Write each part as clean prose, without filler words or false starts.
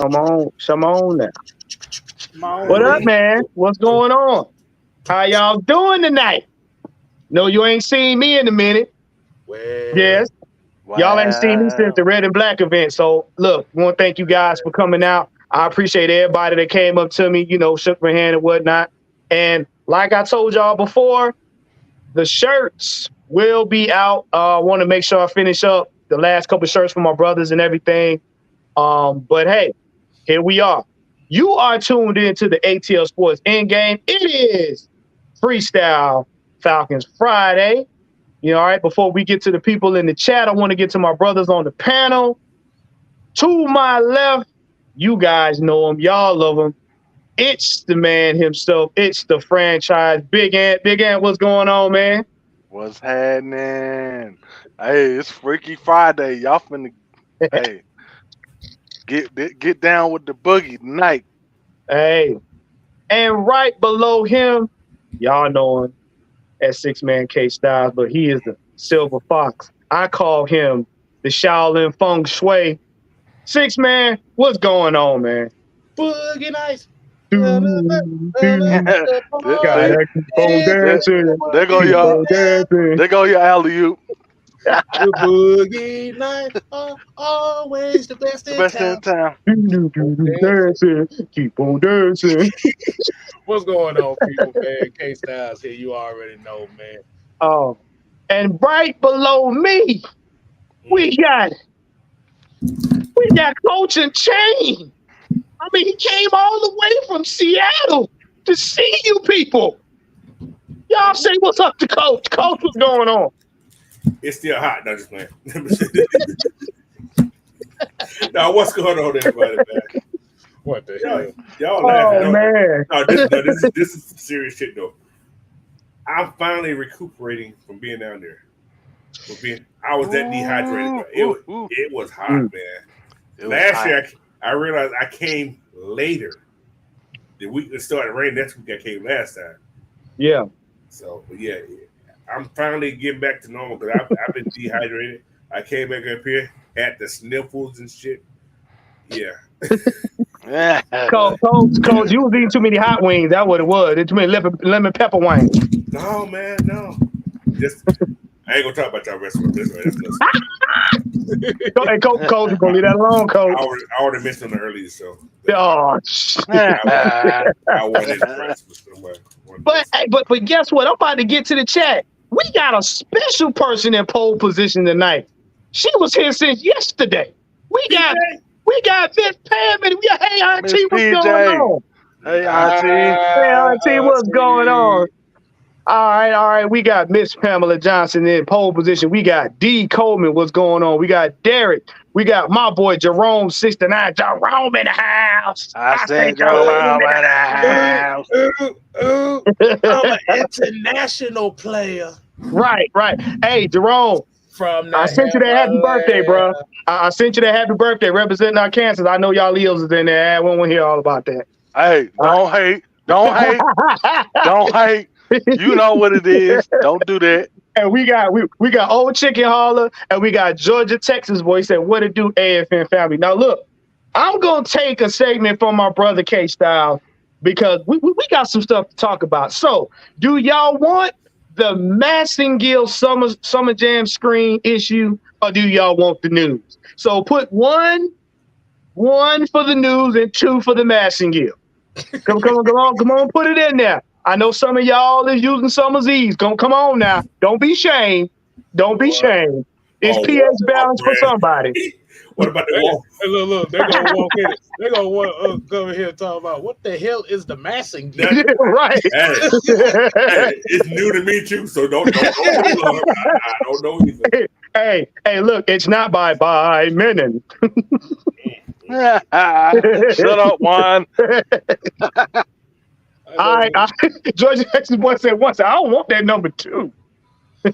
Come on now. Come on, What up, man. man? What's going on? How y'all doing tonight? No, you ain't seen me in a minute. Well, Yes, y'all ain't seen me since Wow. the Red and Black event. So, look, want to thank you guys for coming out. I appreciate everybody that came up to me, shook my hand and whatnot. And like I told y'all before, the shirts will be out. I want to make sure I finish up the last couple shirts for my brothers and everything. But hey, here we are. You are tuned into the ATL Sports Endgame. It is Freestyle Falcons Friday. All right, before we get to the people in the chat, I want to get to my brothers on the panel. To my left, you guys know him. Y'all love him. It's the man himself. It's the franchise. Big Ant. Big Ant, what's going on, man? What's happening? Hey, it's Freaky Friday. Y'all finna hey get down with the boogie tonight. Hey. And right below him, y'all know him as Six-Man K Styles, but he is the Silver Fox. I call him the Shaolin Feng Shui. Six-Man, what's going on, man? Boogie Nights. Got See, that keep on dancing. there go Keep your on dancing. there go your alley oop. The Boogie Nights are always the best The in best in town. town. Dancing. Keep on dancing. What's going on, people, man? K Styles here. You already know, man. Oh, and right below me, we got Coach and Chain. I mean, he came all the way from Seattle to see you people. Y'all say what's up to Coach. Coach, what's going on? It's still hot. No, just playing. Now, what's going on, everybody, man? What the hell? Y'all laughing. Oh, man. No, this is some serious shit, though. I'm finally recuperating from being down there. I was that dehydrated. It was hot, man. Last year, I realized I came later. The week that started raining, next week I came last time. Yeah. So, but yeah, I'm finally getting back to normal because I've been dehydrated. I came back up here, had the sniffles and shit. Yeah. Coach, you was eating too many hot wings. That's what it was. Too many lemon pepper wings. No, man, no. I ain't gonna talk about y'all restaurant. Hey, Coach, we're gonna leave that alone, Coach. I already mentioned on the earlier show. Oh, shit. I wasn't impressed with somebody. But guess what? I'm about to get to the chat. We got a special person in pole position tonight. She was here since yesterday. We got Miss Pam and we got Hey Auntie, what's going on? Hey Auntie. Hey Auntie, what's going on? All right. We got Miss Pamela Johnson in pole position. We got D Coleman. What's going on? We got Derek. We got my boy Jerome 69. Jerome in the house. I said Jerome in the house. I'm an international player. Right. Hey, Jerome. I sent you that happy birthday, bro. I sent you that happy birthday representing our cancers. I know y'all Leos is in there. We don't want to hear all about that. Hey, don't hate. Don't hate. You know what it is. Don't do that. And we got Old Chicken Holler, and we got Georgia, Texas boy. He said, what it do, AFN family. Now, look, I'm going to take a segment from my brother K-Style because we got some stuff to talk about. So, do y'all want the Massengill Summer Jam screen issue, or do y'all want the news? So, put one for the news and 2 for the Massengill. Come on, put it in there. I know some of y'all is using Summer's Eves. Come on now. Don't be shamed. It's pH balance for somebody. What about the wall? Hey, look, they're gonna walk in. They're gonna come in here and talk about what the hell is the massing? Right. Hey, it's new to me too, so don't I don't know anything. Hey, look, it's not by Menon. Shut up, Juan. Georgia Texas boy said once, I don't want that number 2. Who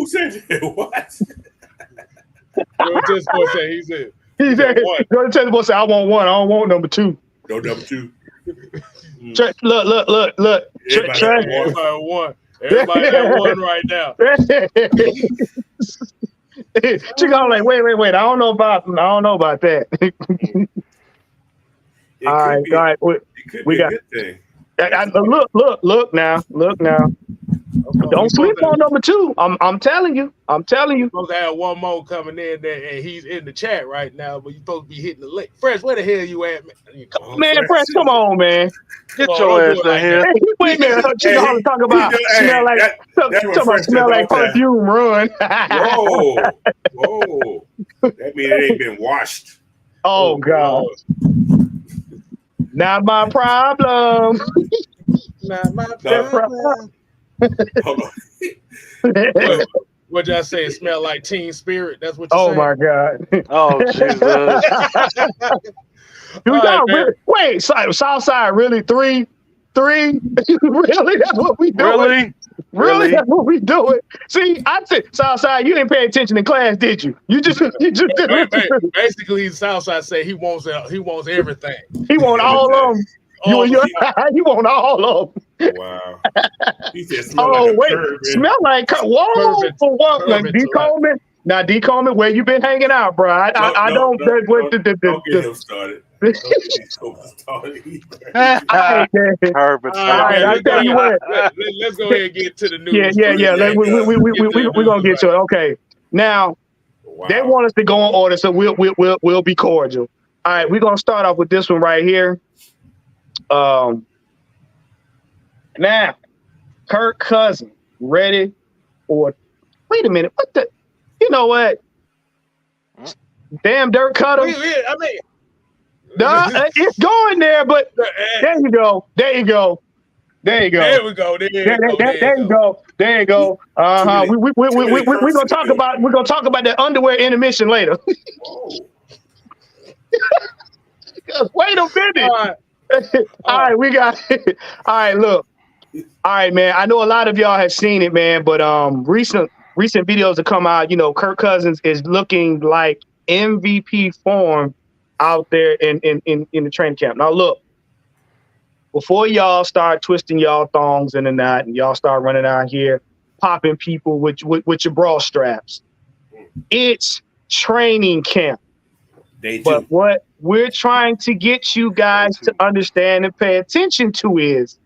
said that? What? Georgia Texas boy said he said Georgia Texas boy said I want 1. I don't want number 2. No number 2. Look. Everybody got 1 right now. She gonna like, wait. I don't know about that. It All could right, be. all right. It could We be a got. good thing. Look now. Don't sleep on number 2. I'm telling you. You're supposed to have one more coming in there, and he's in the chat right now, but you're supposed to be hitting the link. Fresh, where the hell you at, man? Man, Fresh, come on, man. Get Come your on, ass in here. Hey, wait a minute. She gonna talk about smell like smell like perfume. Run. Whoa. That means it ain't been washed. Oh God. Not my problem. Not my problem. Hold on. What y'all say? It smell like Teen Spirit. That's what you Oh saying? my God. Oh Jesus. Dude, right, wait, Southside really 3? Really? That's what we doing? Really? That's what we doing? See, I said, Southside, you didn't pay attention in class, did you? You just didn't. Basically, Southside say he wants everything. He want all of them. You want all of them. Wow. He said smell like a curb. Smell like whoa for what? Like D Coleman. Now D Coleman, where you been hanging out, bro? I don't get him started. Don't get him started. I tell you what. Let's go ahead and get to the news. Yeah. We're gonna get to it. Okay. Now they want us to go in order, so we'll be cordial. All right, we're gonna start off with this one right here. Now, Kirk Cousins ready for? Wait a minute. What the? You know what? Damn, Dirk cut him. It's going there, but there you go. There you go. There you go. We're gonna talk about that underwear intermission later. Wait a minute. All right, we got it. All right, look. All right, man. I know a lot of y'all have seen it, man, but recent videos have come out. You know, Kirk Cousins is looking like MVP form out there in the training camp. Now, look, before y'all start twisting y'all thongs in the knot and y'all start running out here popping people with your bra straps, it's training camp. But what we're trying to get you guys to understand and pay attention to is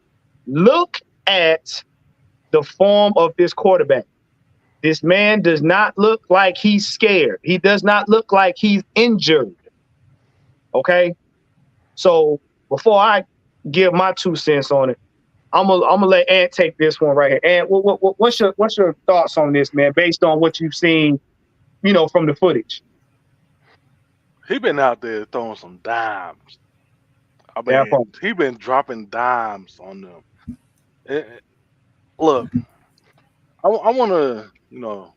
look at the form of this quarterback. This man does not look like he's scared. He does not look like he's injured. Okay? So before I give my 2 cents on it, I'm gonna let Ant take this one right here. Ant, what's your thoughts on this, man, based on what you've seen, you know, from the footage? He been out there throwing some dimes. I mean, he been dropping dimes on them. Look, I want to, you know,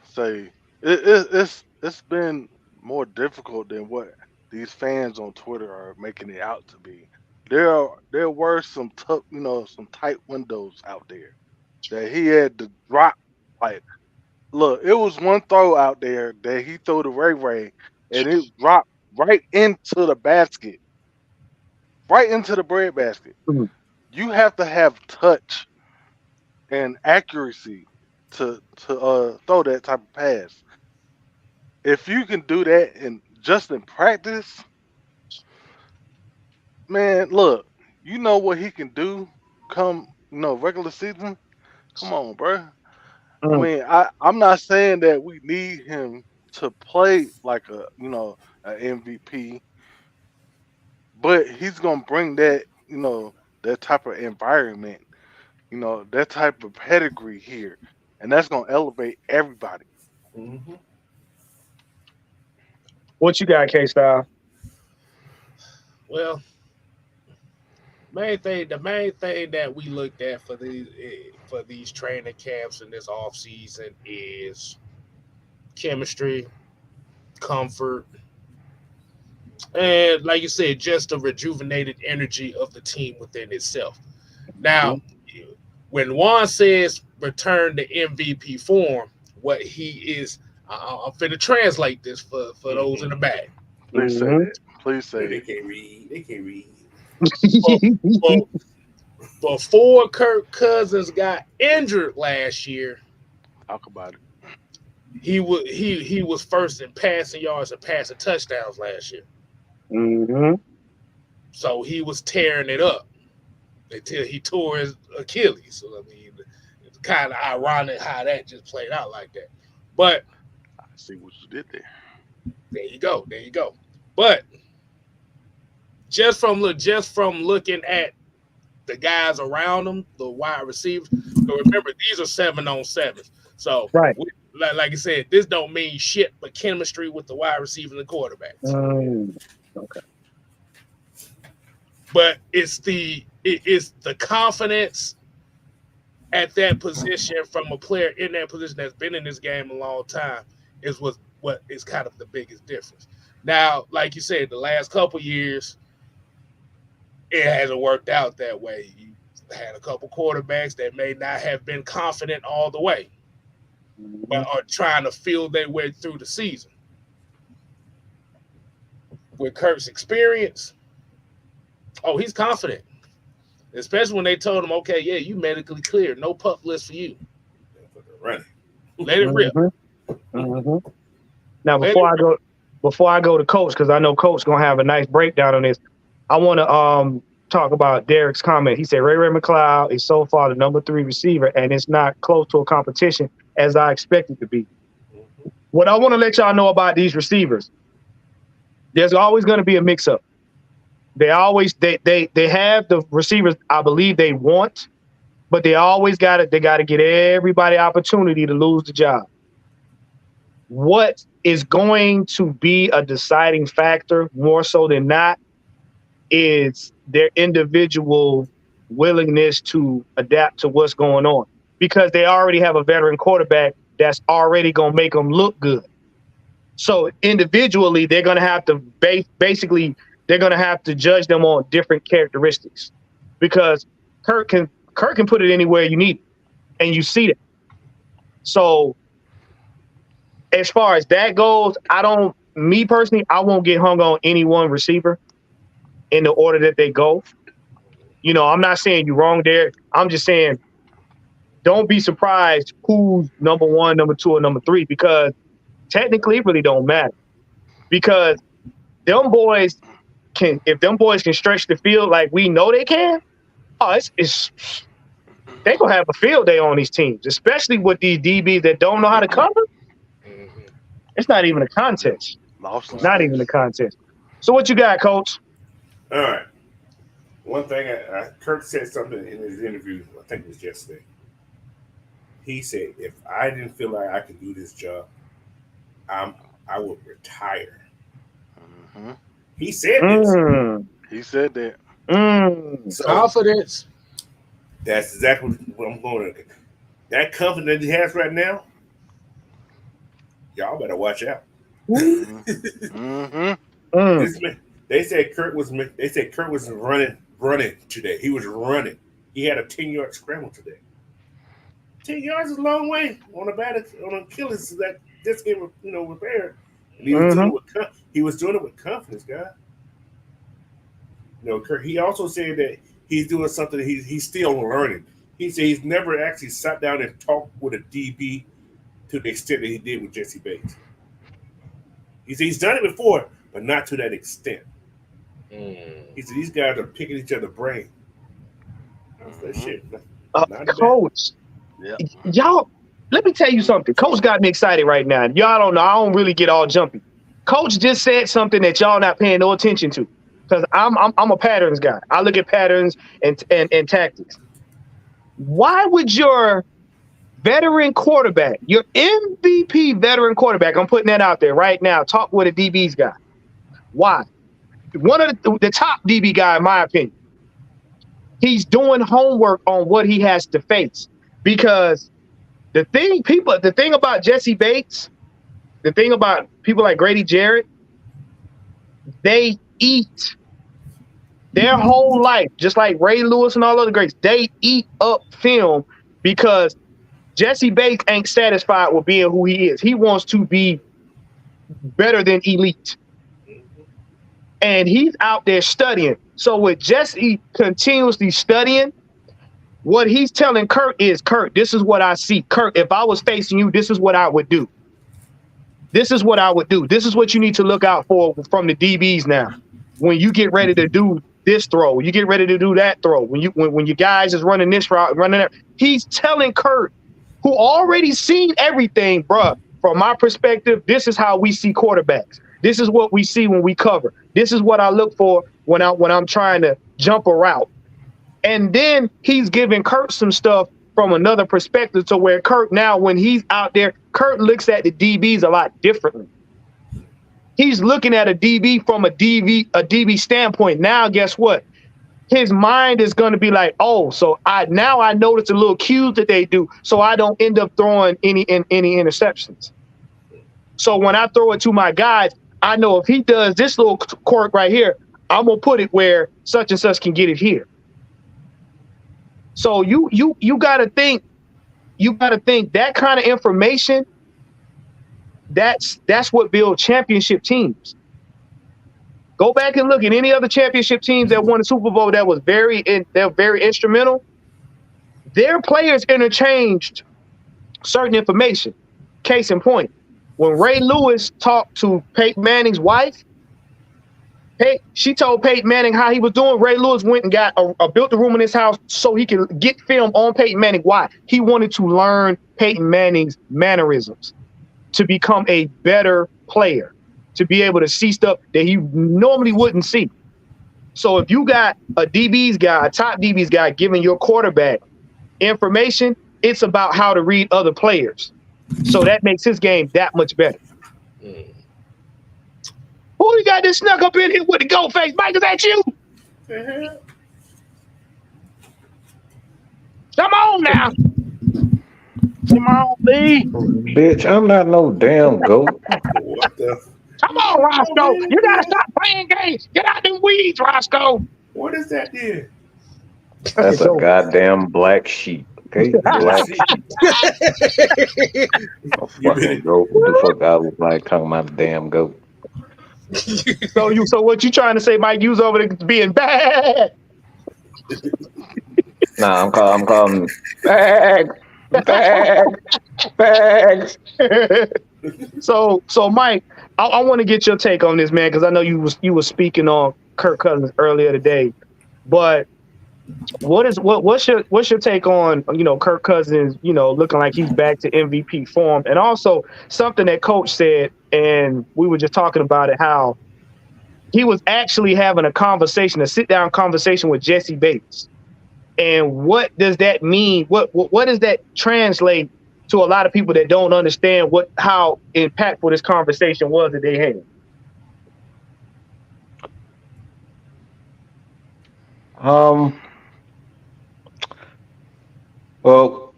say it's been more difficult than what these fans on Twitter are making it out to be. There were some tough, you know, some tight windows out there that he had to drop. Like, look, it was one throw out there that he threw to Ray, and it dropped right into the basket, right into the bread basket. Mm-hmm. You have to have touch and accuracy to throw that type of pass. If you can do that in practice, man, look, you know what he can do come, you know, regular season. Come on, bro. I mean, I'm not saying that we need him to play like a, you know, an MVP, but he's gonna bring that, you know, that type of environment, you know, that type of pedigree here, and that's gonna elevate everybody. Mm-hmm. What you got, K-Style? Well, the main thing that we looked at for these training camps in this off season is chemistry, comfort, and like you said, just the rejuvenated energy of the team within itself. Now, when Juan says return to MVP form, what he is, I'm finna translate this for those in the back. Please say that. Please say they can't read. They can't read. Before Kirk Cousins got injured last year, talk about it. he was first in passing yards and passing touchdowns last year. Mm-hmm. So he was tearing it up until he tore his Achilles. So I mean, it's kind of ironic how that just played out like that. But I see what you did there. There you go. But just from looking at the guys around him, the wide receivers. So remember, these are 7-on-7s. So right. Like I said, this don't mean shit but chemistry with the wide receiver and the quarterbacks. Okay. But it's the confidence at that position from a player in that position that's been in this game a long time is what is kind of the biggest difference. Now, like you said, the last couple years, it hasn't worked out that way. You had a couple quarterbacks that may not have been confident all the way, but are trying to feel their way through the season. With Kirk's experience, he's confident. Especially when they told him, okay, yeah, you medically cleared. No pup list for you. Right. Let it rip. Mm-hmm. Now, before I go to Coach, because I know Coach gonna have a nice breakdown on this, I want to talk about Derek's comment. He said Ray McCloud is so far the number 3 receiver, and it's not close to a competition as I expect it to be. What I want to let y'all know about these receivers, there's always going to be a mix-up. They have the receivers I believe they want, but they always got to get everybody opportunity to lose the job. What is going to be a deciding factor more so than not is their individual willingness to adapt to what's going on, because they already have a veteran quarterback that's already going to make them look good. So individually, they're going to have to basically judge them on different characteristics, because Kirk can put it anywhere you need it, and you see that. So as far as that goes, I won't get hung on any one receiver in the order that they go. You know, I'm not saying you're wrong there. I'm just saying don't be surprised who's number 1, number 2, or number 3, because technically it really don't matter. Because them boys can stretch the field like we know they can, they gonna have a field day on these teams, especially with these DBs that don't know how to cover. It's not even a contest. Not even a contest. So what you got, Coach? All right. One thing, Kirk said something in his interview, I think it was yesterday. He said, if I didn't feel like I could do this job, I would retire. Mm-hmm. He said this. He said that. So, confidence. That's exactly what I'm going to. That confidence he has right now, y'all better watch out. They said Kurt was running today. He was running. He had a 10-yard scramble today. 10 yards is a long way on Achilles that just get repaired. And he was doing it with confidence, guys. Kurt, he also said that he's doing something that he's still learning. He said he's never actually sat down and talked with a DB to the extent that he did with Jesse Bates. He said he's done it before, but not to that extent. He said these guys are picking each other's brain. That shit. Coach, y'all, let me tell you something. Coach got me excited right now. Y'all don't know. I don't really get all jumpy. Coach just said something that y'all not paying no attention to, because I'm a patterns guy. I look at patterns and tactics. Why would your veteran quarterback, your MVP veteran quarterback, I'm putting that out there right now, talk with a DB's guy? Why? One of the top DB guy, in my opinion. He's doing homework on what he has to face, because the thing about Jesse Bates, the thing about people like Grady Jarrett, they eat their whole life, just like Ray Lewis and all other greats. They eat up film, because Jesse Bates ain't satisfied with being who he is. He wants to be better than elite. And he's out there studying. So with Jesse continuously studying, what he's telling Kurt is, Kurt, this is what I see. Kurt, if I was facing you, this is what I would do. This is what I would do. This is what you need to look out for from the DBs now. When you get ready to do this throw, you get ready to do that throw. When your guys is running this route, running that, he's telling Kurt, who already seen everything, bruh. From my perspective, this is how we see quarterbacks. This is what we see when we cover. This is what I look for when I'm trying to jump a route. And then he's giving Kurt some stuff from another perspective to where Kurt now, when he's out there, Kurt looks at the DBs a lot differently. He's looking at a DB from a DB standpoint. Now, guess what? His mind is going to be like, oh, so I notice the little cues that they do, so I don't end up throwing any interceptions. So when I throw it to my guys, I know if he does this little quirk right here, I'm gonna put it where such and such can get it here. So you gotta think that kind of information. That's what builds championship teams. Go back and look at any other championship teams that won the Super Bowl that was they're very instrumental. Their players interchanged certain information. Case in point, when Ray Lewis talked to Peyton Manning's wife, she told Peyton Manning how he was doing. Ray Lewis went and got built a room in his house so he could get film on Peyton Manning. Why? He wanted to learn Peyton Manning's mannerisms to become a better player, to be able to see stuff that he normally wouldn't see. So if you got a top DB's guy giving your quarterback information, it's about how to read other players. So that makes his game that much better. Who you got this snuck up in here with the goat face? Mike, is that you? Come on now. Come on, B. Bitch, I'm not no damn goat. What the? Come on, Roscoe. You gotta stop playing games. Get out them weeds, Roscoe. What is that there? That's a goddamn black sheep. Okay, black sheep. Fucking goat. What the fuck I was like talking about the damn goat? So what you trying to say, Mike? You was over there being bad. Nah, I'm calling bags. So Mike, I want to get your take on this, man, because I know you was speaking on Kirk Cousins earlier today. But what's your take on Kirk Cousins looking like he's back to MVP form, and also something that Coach said, and we were just talking about it, how he was actually having a sit down conversation with Jesse Bates. And what does that mean? What does that translate to a lot of people that don't understand how impactful this conversation was that they had? Well,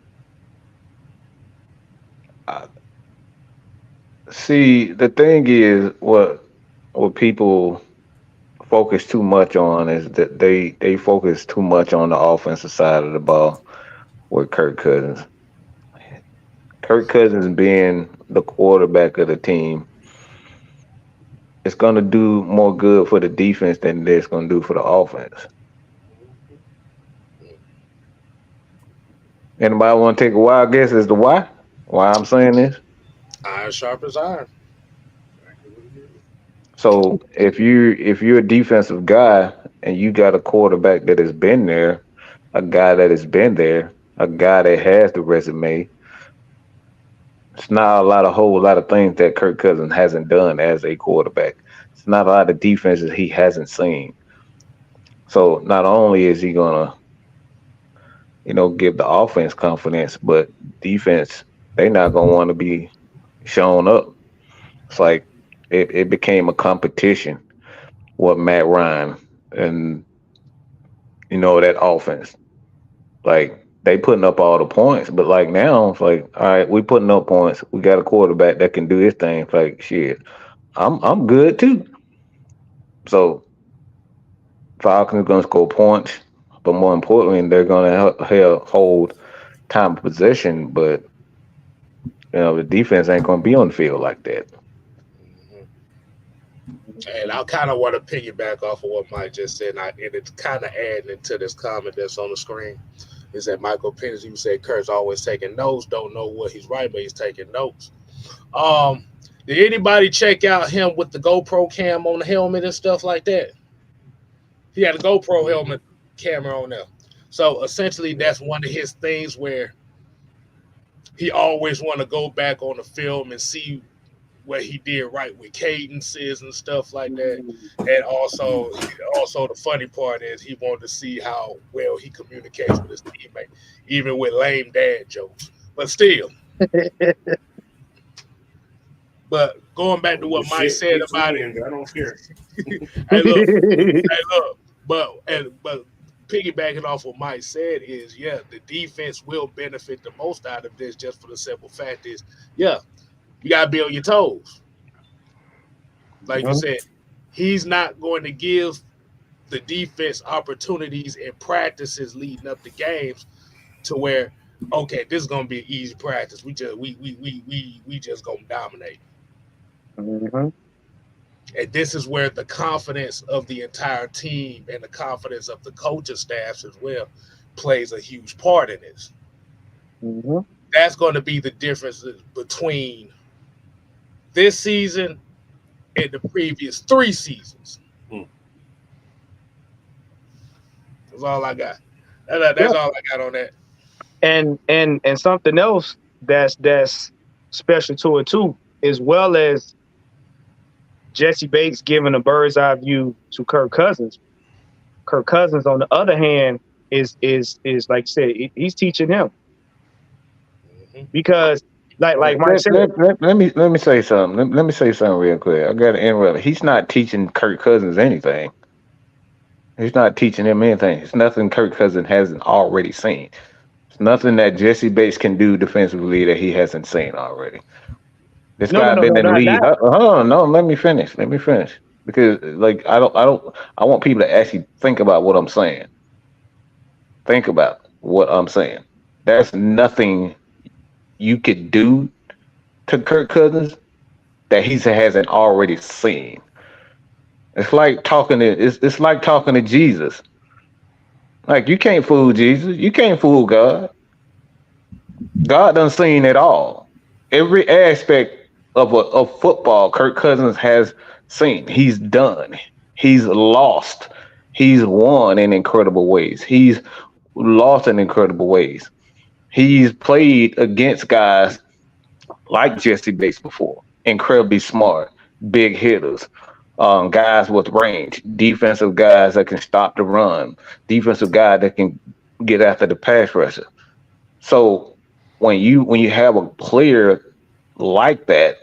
see, the thing is, what people focus too much on is that they focus too much on the offensive side of the ball with Kirk Cousins. Kirk Cousins being the quarterback of the team, it's going to do more good for the defense than it's going to do for the offense. Anybody want to take a wild guess as to why I'm saying this? Iron sharp as iron. So if you're a defensive guy and you got a quarterback that has been there, a guy that has been there, a guy that has the resume, it's not a whole lot of things that Kirk Cousins hasn't done as a quarterback. It's not a lot of defenses he hasn't seen. So not only is he gonna, give the offense confidence, but defense, they're not gonna want to be shown up. It's like it became a competition with Matt Ryan and that offense. Like, they putting up all the points, but like now it's like, all right, we putting up points. We got a quarterback that can do his thing. It's like, shit, I'm good too. So Falcons are gonna score points, but more importantly, they're gonna hold time of possession. But the defense ain't gonna be on the field like that. And I kind of want to piggyback off of what Mike just said, and it's kind of adding into this comment that's on the screen. Is that Michael Penix, you said Kurt's always taking notes, don't know what he's writing, but he's taking notes. Did anybody check out him with the GoPro cam on the helmet and stuff like that? He had a GoPro helmet camera on there. So essentially, that's one of his things where he always want to go back on the film and see what he did right with cadences and stuff like that. And also the funny part is he wanted to see how well he communicates with his teammate, even with lame dad jokes. But still. But going back to what Mike said about it, I don't care. hey, look, but piggybacking off what Mike said is, yeah, the defense will benefit the most out of this just for the simple fact is, yeah, you got to be on your toes. Like you said, he's not going to give the defense opportunities and practices leading up to games to where, okay, this is going to be an easy practice. We just going to dominate. Mm-hmm. And this is where the confidence of the entire team and the confidence of the coaching staffs as well plays a huge part in this. Mm-hmm. That's going to be the difference between this season and the previous 3 seasons. That's all I got. That's all I got on that. And something else that's special to it too, as well as Jesse Bates giving a bird's eye view to Kirk Cousins. Kirk Cousins, on the other hand, is like I said, he's teaching him. Because like Mike said, let me say something. Let me say something real quick. I gotta interrupt. He's not teaching Kirk Cousins anything. He's not teaching him anything. It's nothing Kirk Cousins hasn't already seen. It's nothing that Jesse Bates can do defensively that he hasn't seen already. This guy been in the league. No, let me finish. Because like I want people to actually think about what I'm saying. Think about what I'm saying. There's nothing you could do to Kirk Cousins that he hasn't already seen. It's like talking to Jesus. Like, you can't fool Jesus. You can't fool God. God done seen it all. Every aspect of football, Kirk Cousins has seen. He's done. He's lost. He's won in incredible ways. He's lost in incredible ways. He's played against guys like Jesse Bates before. Incredibly smart, big hitters, guys with range, defensive guys that can stop the run, defensive guy that can get after the pass rusher. So when you have a player like that,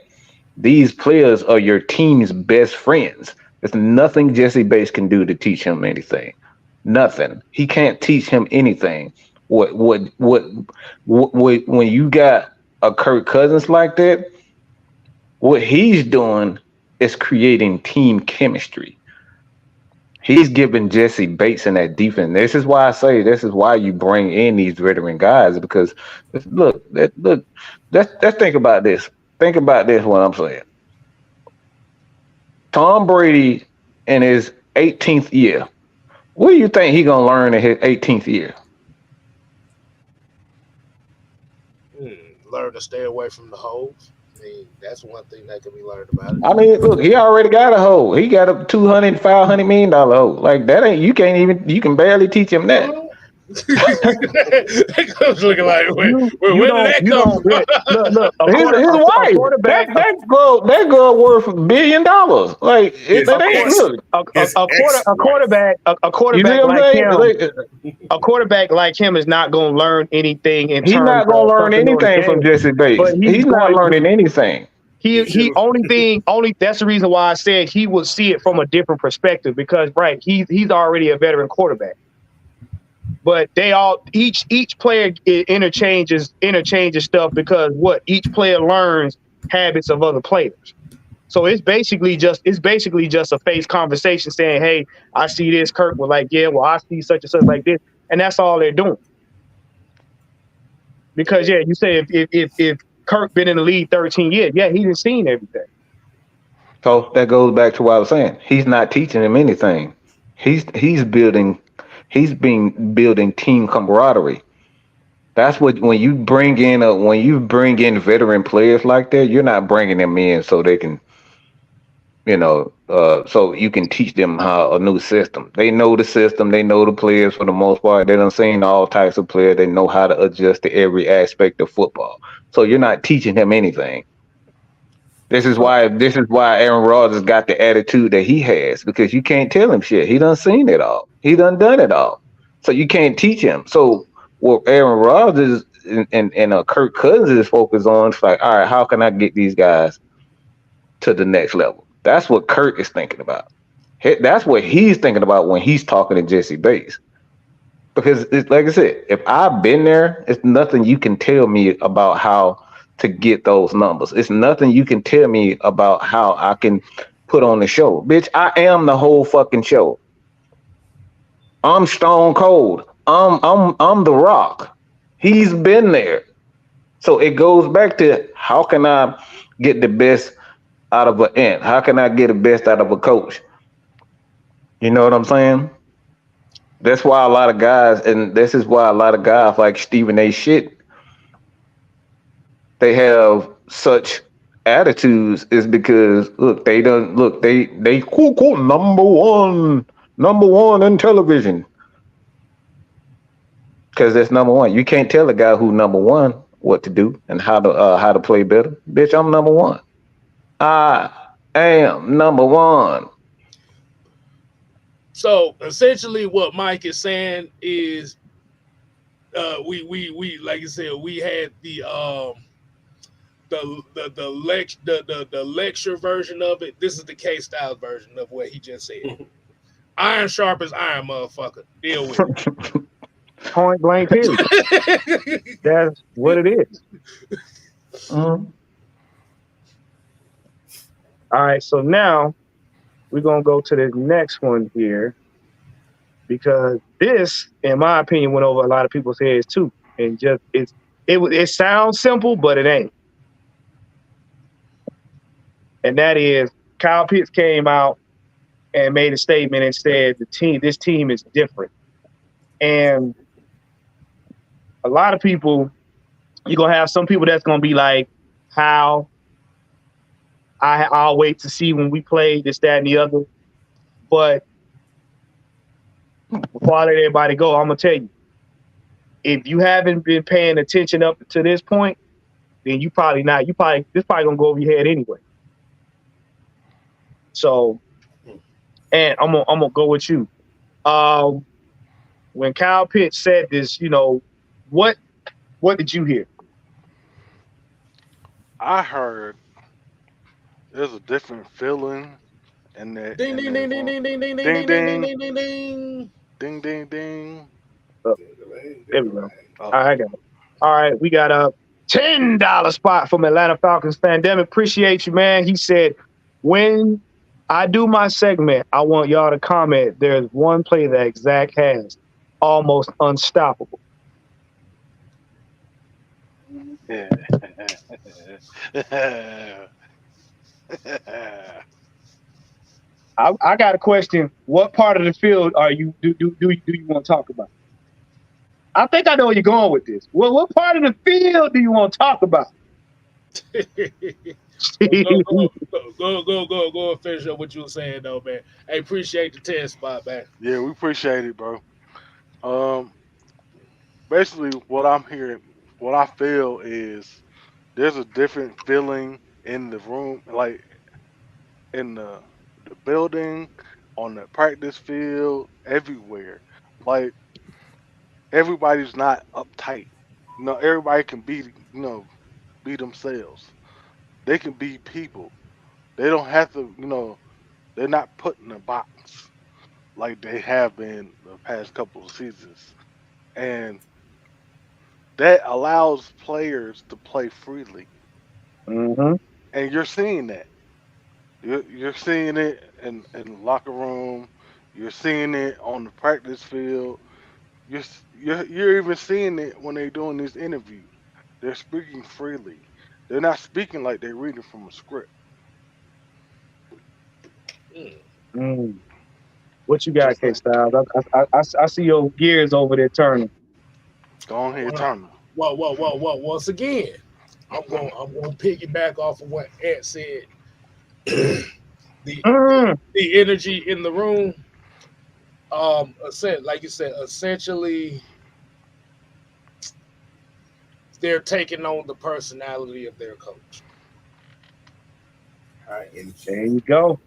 these players are your team's best friends. There's nothing Jesse Bates can do to teach him anything. Nothing. He can't teach him anything. When you got a Kirk Cousins like that, what he's doing is creating team chemistry. He's giving Jesse Bates in that defense. This is why I say this is why you bring in these veteran guys, because look, let's think about this. Think about this, what I'm saying. Tom Brady in his 18th year. What do you think he's going to learn in his 18th year? Learn to stay away from the holes. I mean, that's one thing that can be learned about it. I mean, look, he already got a hole. He got a $500 million hole. Like, that ain't, you can barely teach him that. That comes looking like, where did that come from? Look, his wife, that girl worth $1 billion. Like, a quarterback like him is not going to learn anything. He's not going to learn anything from Jesse Bates. He's not learning anything. Only that's the reason why I said he will see it from a different perspective, because he's already a veteran quarterback. But each player interchanges stuff, because each player learns habits of other players. So it's basically just a face conversation saying, hey, I see this. Kirk was like, yeah, well, I see such and such like this, and that's all they're doing. Because you say if Kirk been in the league 13 years, he done seen everything. So that goes back to what I was saying. He's not teaching him anything. He's building team camaraderie. That's what when you bring in veteran players like that, you're not bringing them in so they can, so you can teach them how a new system. They know the system, they know the players for the most part. They done seen all types of players. They know how to adjust to every aspect of football. So you're not teaching him anything. This is why Aaron Rodgers got the attitude that he has, because you can't tell him shit. He done seen it all. He done it all. So you can't teach him. So what Aaron Rodgers and Kirk Cousins is focused on is like, all right, how can I get these guys to the next level? That's what Kirk is thinking about. That's what he's thinking about when he's talking to Jesse Bates. Because it's like I said, if I've been there, it's nothing you can tell me about how to get those numbers. It's nothing you can tell me about how I can put on the show. Bitch, I am the whole fucking show. I'm Stone Cold. I'm the Rock. He's been there. So it goes back to, how can I get the best out of an ant? How can I get the best out of a coach? You know what I'm saying? That's why a lot of guys, and this is why a lot of guys like Stephen A. Shit, they have such attitudes, is because they cool number one in television. Because that's number one. You can't tell a guy who number one what to do and how to play better. Bitch, I'm number one. I am number one. So essentially, what Mike is saying is, we like you said, we had the lecture version of it. This is the K-Style version of what he just said. Iron sharp as iron, motherfucker. Deal with it. Point blank period. That's what it is. Mm-hmm. All right, so now we're gonna go to the next one here, because this, in my opinion, went over a lot of people's heads too, and just it sounds simple, but it ain't. And that is, Kyle Pitts came out and made a statement and said this team is different. And a lot of people, you're gonna have some people that's gonna be like, how? I'll wait to see when we play this, that, and the other. But before I let everybody go, I'm gonna tell you, if you haven't been paying attention up to this point, then this probably gonna go over your head anyway. So, and I'm gonna go with you. When Kyle Pitts said this, what did you hear? I heard there's a different feeling in that. Ding ding ding ding ding ding ding ding ding ding ding ding ding ding ding. There we go. All right, I got it. All right, we got a $10 spot from Atlanta Falcons Pandemic. Appreciate you, man. He said, when I do my segment, I want y'all to comment. There's one play that Zach has, almost unstoppable. I got a question. What part of the field do you want to talk about? I think I know where you're going with this. Well, what part of the field do you want to talk about? Go and finish up what you were saying, though, man. Hey, appreciate the 10 spot, man. Yeah, we appreciate it, bro. Basically, what I'm hearing, what I feel is there's a different feeling in the room, like in the building, on the practice field, everywhere. Like, everybody's not uptight. Everybody can be themselves. They can be people. They don't have to, they're not put in a box like they have been the past couple of seasons. And that allows players to play freely. Mm-hmm. And you're seeing that. You're seeing it in the locker room. You're seeing it on the practice field. You're even seeing it when they're doing these interviews. They're speaking freely. They're not speaking like they're reading from a script. What you got, K Styles? I see your gears over there turning. Go on here, turn them. Well, once again, I'm going to piggyback off of what Ed said. the energy in the room, like you said, essentially they're taking on the personality of their coach. There you go.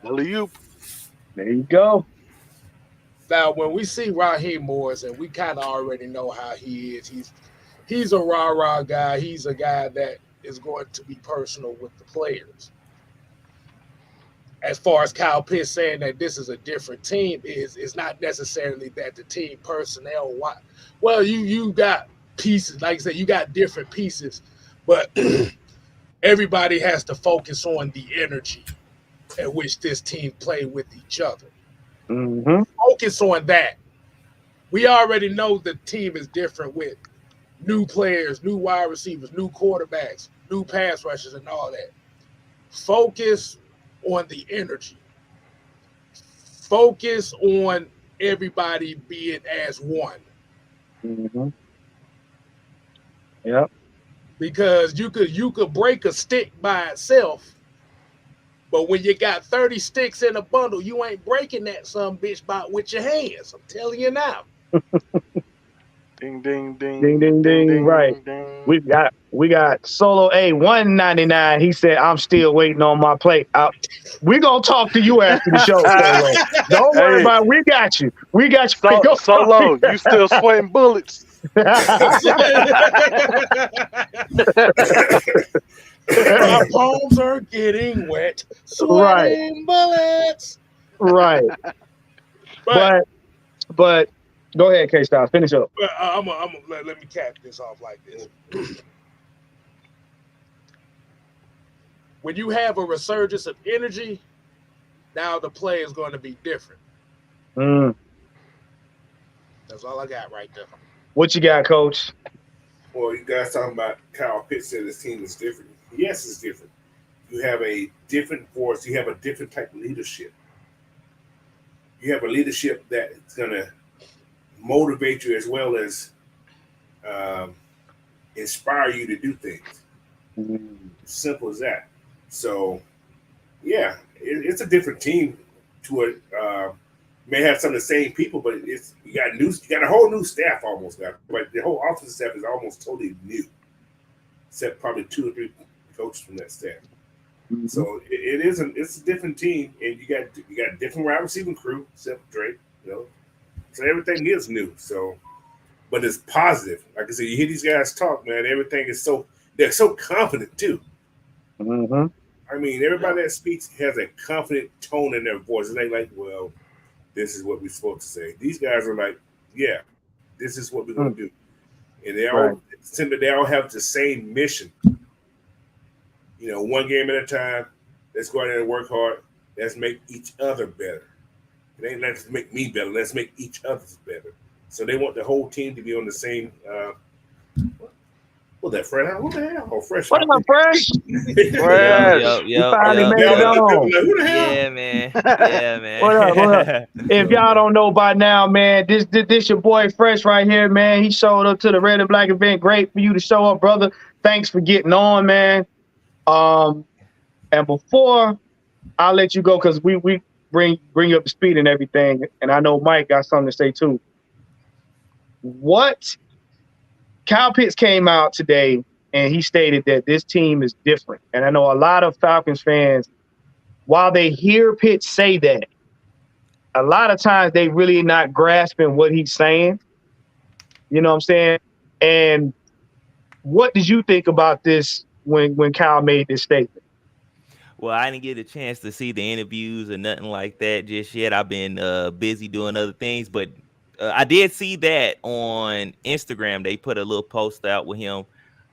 There you go. Now, when we see Raheem Morris, and we kind of already know how he is, he's a rah-rah guy. He's a guy that is going to be personal with the players. As far as Kyle Pitts saying that this is a different team, is not necessarily that the team personnel. Well, you got pieces, like I said, you got different pieces, but everybody has to focus on the energy at which this team play with each other. Focus on that. We already know the team is different with new players, new wide receivers, new quarterbacks, new pass rushers, and all that. Focus on the energy. Focus on everybody being as one. Yep. Because you could break a stick by itself, but when you got 30 sticks in a bundle, you ain't breaking that some bitch with your hands. I'm telling you now. Ding ding ding ding ding ding. Ding right. Ding. We got Solo A 199. He said, "I'm still waiting on my plate." We're gonna talk to you after the show, Solo. Don't worry about it. We got you. We got you. Solo, you still sweating bullets. My palms are getting wet, sweating bullets. Right. But go ahead, K-Styles. Finish up. Let me cap this off like this. When you have a resurgence of energy, now the play is going to be different. That's all I got right there. What you got, Coach? Well, you guys talking about Kyle Pitts said his team is different. Yes, it's different. You have a different force. You have a different type of leadership. You have a leadership that's going to motivate you as well as inspire you to do things. Simple as that. So, yeah, it's a different team. May have some of the same people, but you got a whole new staff almost now. But the whole offensive staff is almost totally new, except probably 2 or 3 coaches from that staff. So it's a different team, and you got a different wide receiving crew, except Drake. So everything is new. So, but it's positive. Like I said, you hear these guys talk, man. Everything is they're so confident too. I mean, everybody that speaks has a confident tone in their voice. It ain't like, well, this is what we're supposed to say. These guys are like, yeah, this is what we're going to do. And they all have the same mission. One game at a time. Let's go out there and work hard. Let's make each other better. It ain't let's make me better. Let's make each other better. So they want the whole team to be on the same. What the hell? Oh, Fresh. What up, Fresh? Fresh. You finally made it on. Who the hell? Yeah, man. What up? If y'all don't know by now, man, this your boy Fresh right here, man. He showed up to the Red and Black event. Great for you to show up, brother. Thanks for getting on, man. And before I let you go, because we bring you up to speed and everything, and I know Mike got something to say too. What Kyle Pitts came out today and he stated that this team is different. And I know a lot of Falcons fans, while they hear Pitts say that, a lot of times they really not grasping what he's saying. You know what I'm saying? And what did you think about this when Kyle made this statement? Well, I didn't get a chance to see the interviews or nothing like that just yet. I've been busy doing other things, but I did see that on Instagram. They put a little post out with him.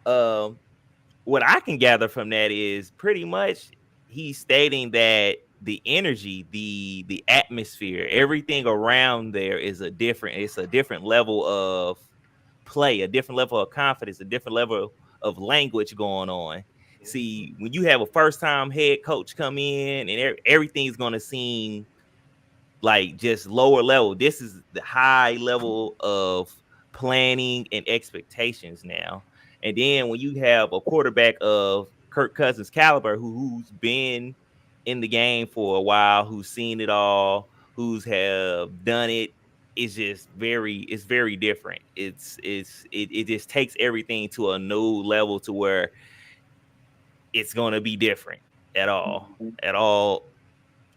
What I can gather from that is pretty much he's stating that the energy, the atmosphere, everything around there is a different level of play, a different level of confidence, a different level of language going on. See, when you have a first-time head coach come in and everything's going to seem like just lower level. This is the high level of planning and expectations now. And then when you have a quarterback of Kirk Cousins' caliber who's been in the game for a while, who's seen it all, who's have done it, it's very different. It just takes everything to a new level to where it's going to be different at all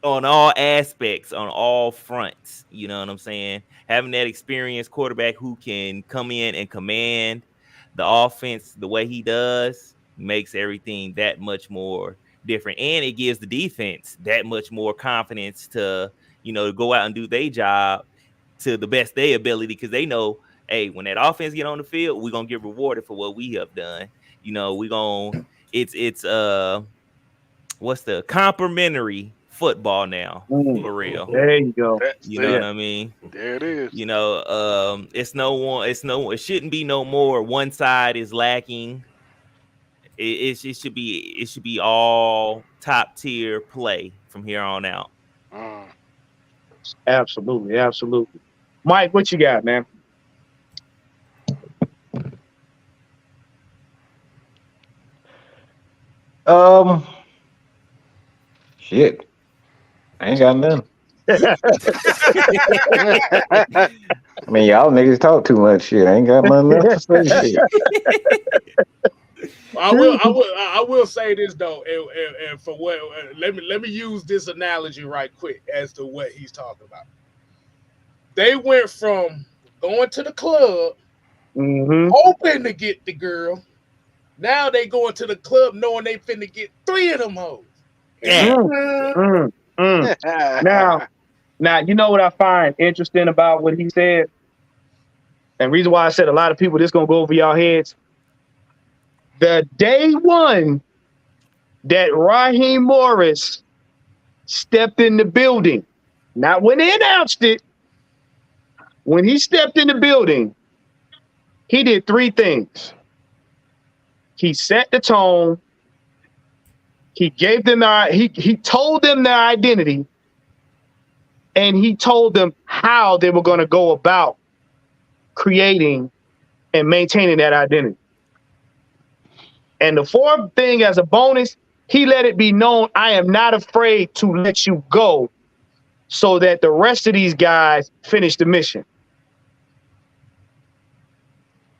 on all aspects, on all fronts. You know what I'm saying? Having that experienced quarterback who can come in and command the offense the way he does makes everything that much more different. And it gives the defense that much more confidence to, to go out and do their job to the best of their ability, because they know, hey, when that offense get on the field, we're going to get rewarded for what we have done. It's what's the complimentary football now, for real. There you go. You know what I mean? There it is. It shouldn't be no more one side is lacking. It should be all top tier play from here on out. Absolutely. Mike, what you got, man? Shit. I ain't got nothing. I mean, y'all niggas talk too much shit. I ain't got nothing else to say. Shit. I will say this though, and for what let me use this analogy right quick as to what he's talking about. They went from going to the club, hoping to get the girl. Now they going to the club knowing they finna get 3 of them hoes. Now, you know what I find interesting about what he said? And reason why I said a lot of people, this gonna go over y'all heads. The day one that Raheem Morris stepped in the building, not when they announced it, when he stepped in the building, he did 3 things. He set the tone. He gave them he told them their identity, and he told them how they were going to go about creating and maintaining that identity. And the 4th thing, as a bonus, he let it be known, I am not afraid to let you go so that the rest of these guys finish the mission.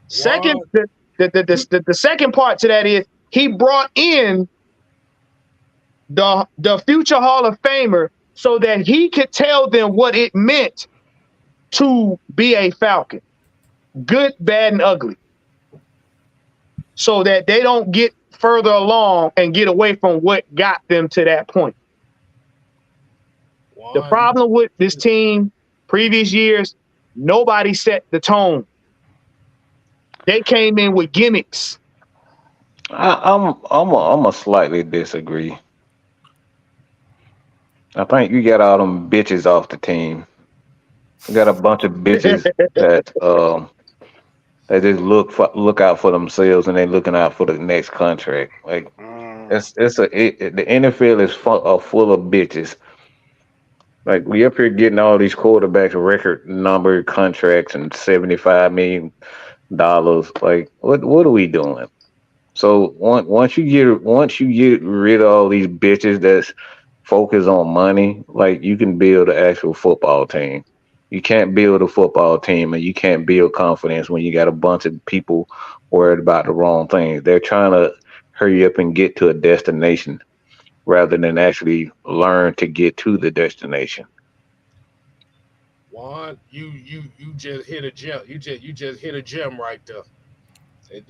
Second, the second part to that is he brought in the future Hall of Famer so that he could tell them what it meant to be a Falcon, good, bad, and ugly, so that they don't get further along and get away from what got them to that point. The problem with this team previous years, nobody set the tone. They came in with gimmicks. I'm a slightly disagree. I think you got all them bitches off the team. You got a bunch of bitches that just look out for themselves, and they looking out for the next contract. Like the NFL is full of bitches. Like, we up here getting all these quarterbacks record number contracts and $75 million. Like, what are we doing? So once you get rid of all these bitches that's focused on money, like, you can build an actual football team. You can't build a football team and you can't build confidence when you got a bunch of people worried about the wrong things. They're trying to hurry up and get to a destination rather than actually learn to get to the destination. Juan, you just hit a gem. You just hit a gem right there. And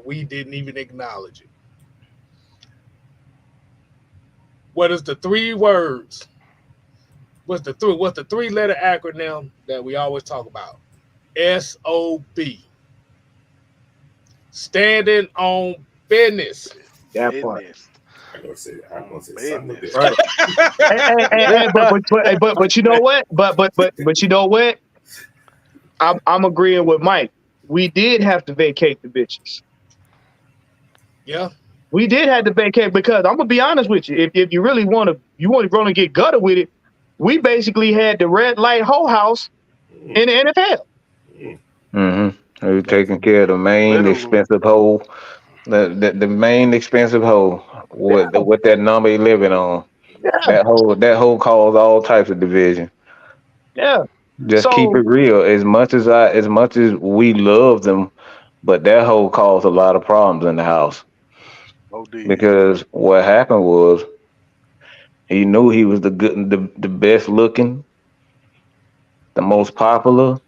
we didn't even acknowledge it. What is the 3 words? What's the 3-letter acronym that we always talk about? SOB. Standing on business. That part. I'm gonna say something. Right. But you know what? But you know what? I'm agreeing with Mike. We did have to vacate the bitches. Yeah. We did have to vacate because I'm gonna be honest with you. If you really want to get gutted with it, we basically had the red light hoe house in the NFL. Mm-hmm. Who's taking care of the main Literally. expensive hole? The main expensive hole with that number he living on. Yeah, That hole caused all types of division. yeah. Just keep So it real. As much as we love them, but that hole caused a lot of problems in the house. OD. Because what happened was he knew he was the best looking, the most popular,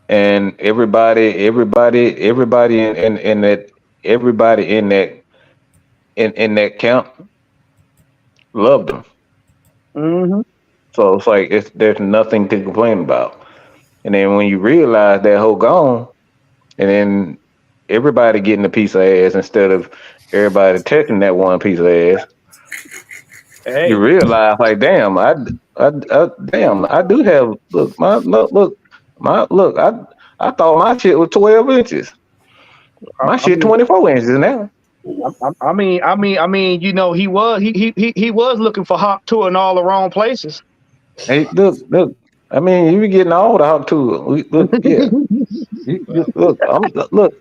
and everybody in that everybody in that camp loved him. mhm. So it's like there's nothing to complain about. And then when you realize that whole gone, and then everybody getting a piece of ass instead of everybody touching that one piece of ass, you Hey, realize like, damn, damn, I do have look. I thought my shit was 12 inches. My I shit mean, 24 inches now. I mean, he was looking for Hawk Tour in all the wrong places. Hey, look. I mean, you be getting all the hot too. Look, yeah. Look.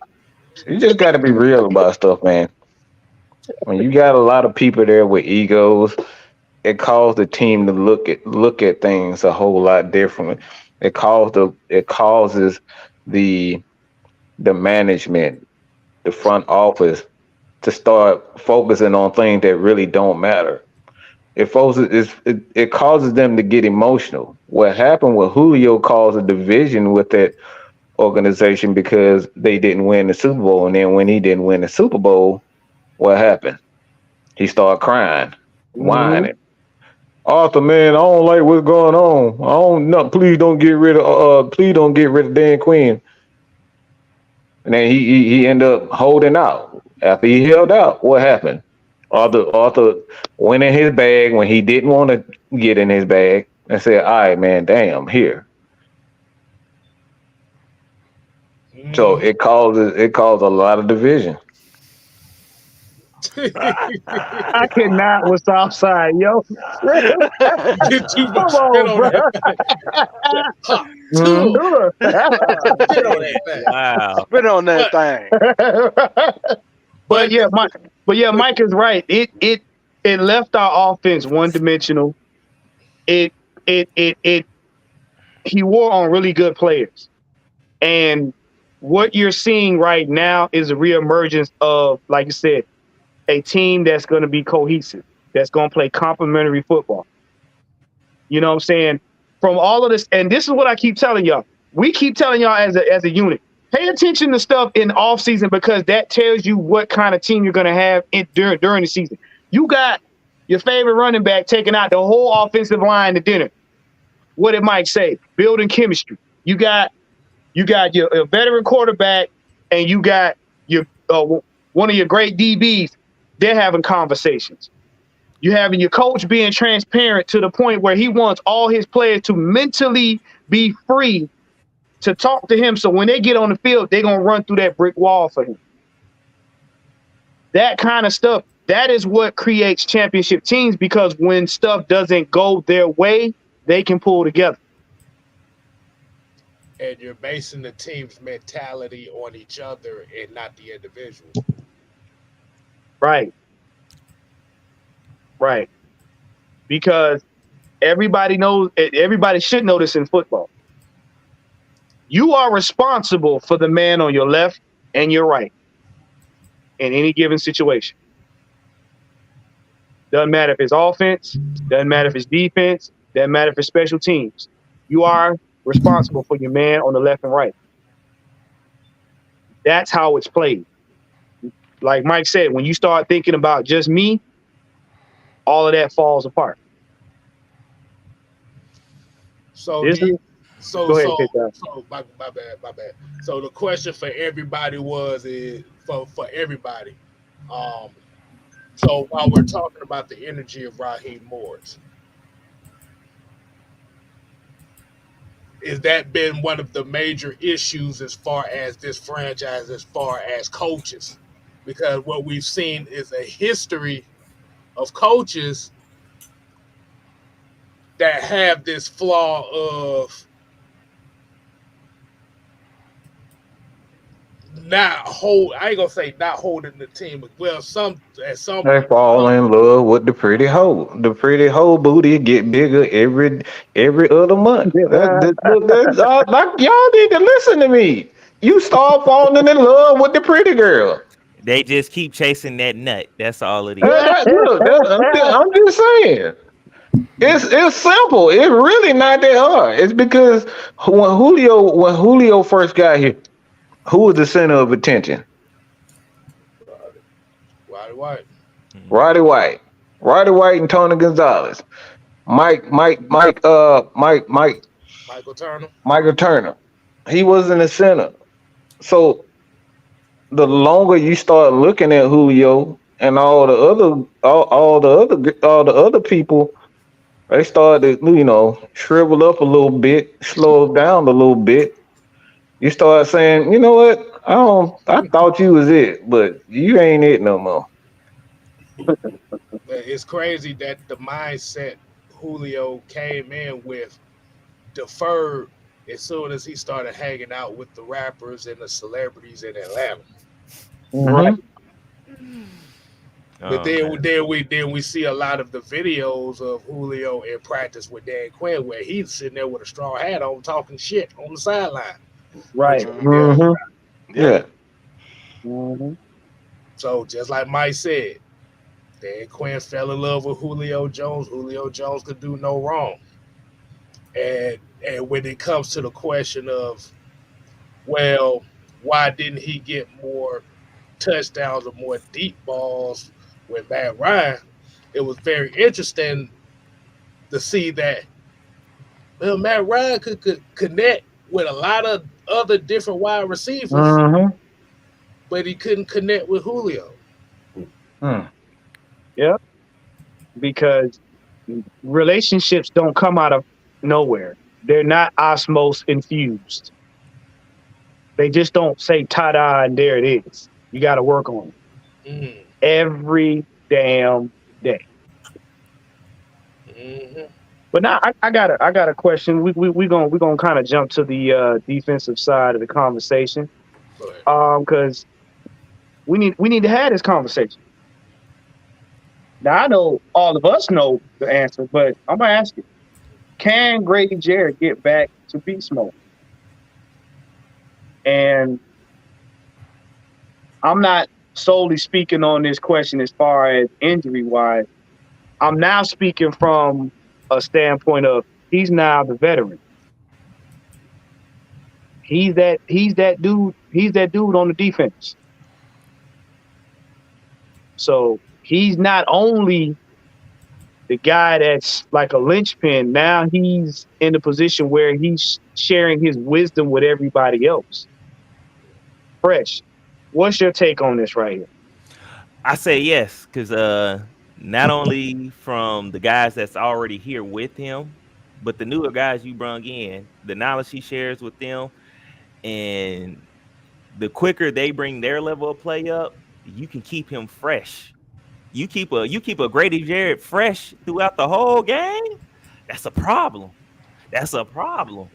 You just got to be real about stuff, man. When you got a lot of people there with egos, it calls the team to look at things a whole lot differently. It causes the management, the front office, to start focusing on things that really don't matter. It causes them to get emotional. What happened with Julio caused a division with that organization because they didn't win the Super Bowl, and then when he didn't win the Super Bowl, what happened? He started crying, Mhm. whining. Arthur, man, I don't like what's going on. I don't no, please don't get rid of Dan Quinn. And then he ended up holding out. After he held out, what happened? Arthur went in his bag when he didn't want to get in his bag and said, all right, man, damn, here. So Mhm. it caused a lot of division. I cannot with Southside, yo. Get too Come much spit on, on bro. that thing. Hot Mhm. too. Spit on that thing. Wow. Spit on that But thing. but but yeah, but Mike is right. It left our offense one dimensional. It he wore on really good players. And what you're seeing right now is a reemergence of, like you said, a team that's going to be cohesive, that's going to play complementary football. You know what I'm saying? From all of this, and this is what I keep telling y'all. We keep telling y'all as a unit, pay attention to stuff in off season because that tells you what kind of team you're going to have during the season. You got your favorite running back taking out the whole offensive line to dinner. What did Mike say? Building chemistry. You got your veteran quarterback, and you got your one of your great DBs. They're having conversations. You having your coach being transparent to the point where he wants all his players to mentally be free to talk to him. So when they get on the field, they're gonna run through that brick wall for him. That kind of stuff. That is what creates championship teams because when stuff doesn't go their way, they can pull together. and you're basing the team's mentality on each other and not the individual. Right. Right. Because everybody should know this in football. You are responsible for the man on your left and your right in any given situation. Doesn't matter if it's offense, doesn't matter if it's defense, doesn't matter if it's special teams. You are responsible for your man on the left and right. That's how it's played. Like Mike said, when you start thinking about just me, all of that falls apart. So This do you, is so Go ahead, so take that. so my bad. So the question for everybody is for everybody. Um, so while we're talking about the energy of Raheem Morris, is that been one of the major issues as far as this franchise, as far as coaches? Because what we've seen is a history of coaches that have this flaw of I ain't gonna say not holding the team. Well, They fall in love with the pretty hoe. The pretty hoe booty get bigger every other month. Like, y'all need to listen to me. You start falling in love with the pretty girl. They just keep chasing that nut. That's all it is. I'm just saying. It's simple. It's really not that hard. It's because when Julio first got here, who was the center of attention? Roddy White. Roddy White and Tony Gonzalez. Michael Turner. He wasn't the center. So the longer you start looking at Julio and all the other people, they started to, shrivel up a little bit, slow down a little bit. You start saying, you know what? I thought you was it, but you ain't it no more. It's crazy that the mindset Julio came in with deferred as soon as he started hanging out with the rappers and the celebrities in Atlanta. Right. But then we see a lot of the videos of Julio in practice with Dan Quinn where he's sitting there with a straw hat on talking shit on the sideline. Right. Yeah. So just like Mike said, Dan Quinn fell in love with Julio Jones. Julio Jones could do no wrong. And when it comes to the question of, well, why didn't he get more touchdowns or more deep balls with Matt Ryan? It was very interesting to see that, well, Matt Ryan could connect with a lot of other different wide receivers, but he couldn't connect with Julio. Yep. Because relationships don't come out of nowhere. They're not osmosis infused. They just don't say ta-da and there it is. You got to work on it every damn day. But now I got a question. We gonna kind of jump to the defensive side of the conversation, because we need to have this conversation. Now I know all of us know the answer, but I'm gonna ask you: can Grady Jarrett get back to beast mode? And I'm not solely speaking on this question as far as injury-wise. I'm now speaking from a standpoint of he's now the veteran. He's that dude. He's that dude on the defense. So he's not only the guy that's like a linchpin. Now he's in a position where he's sharing his wisdom with everybody else. Fresh, what's your take on this right here? I say yes, because not only from the guys that's already here with him, but the newer guys you brung in, the knowledge he shares with them, and the quicker they bring their level of play up, you can keep him fresh. You keep a Grady Jarrett fresh throughout the whole game. That's a problem. That's a problem.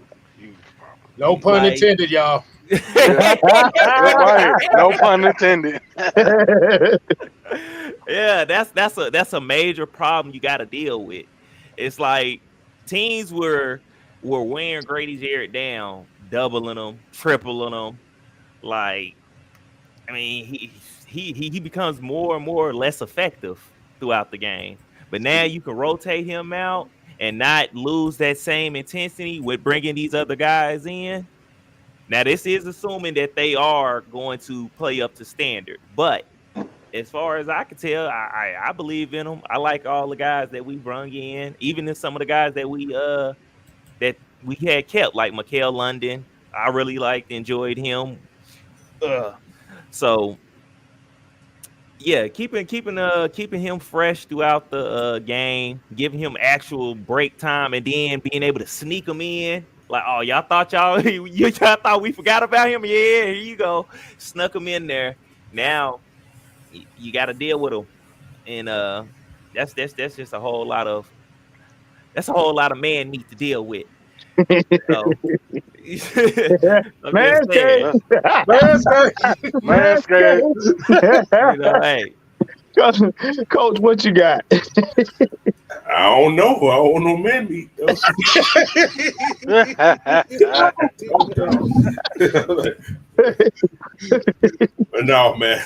No pun intended, y'all. Right. No pun intended. Yeah, that's a major problem you got to deal with. It's like teams were wearing Grady Jarrett down, doubling him, tripling him. Like, I mean, he becomes more and more less effective throughout the game. But now you can rotate him out and not lose that same intensity with bringing these other guys in. Now, this is assuming that they are going to play up to standard. But as far as I can tell, I believe in them. I like all the guys that we brung in, even in some of the guys that we had kept, like Mikael London. I really enjoyed him. So yeah, keeping him fresh throughout the game, giving him actual break time, and then being able to sneak him in. Like, oh, y'all thought we forgot about him? Yeah, here you go, snuck him in there. Now you got to deal with him, and that's just a whole lot of man meat to deal with. So, I'm just saying. Manscaped. You know, hey. Coach, what you got? I don't know. I don't know man meat though. But no, man.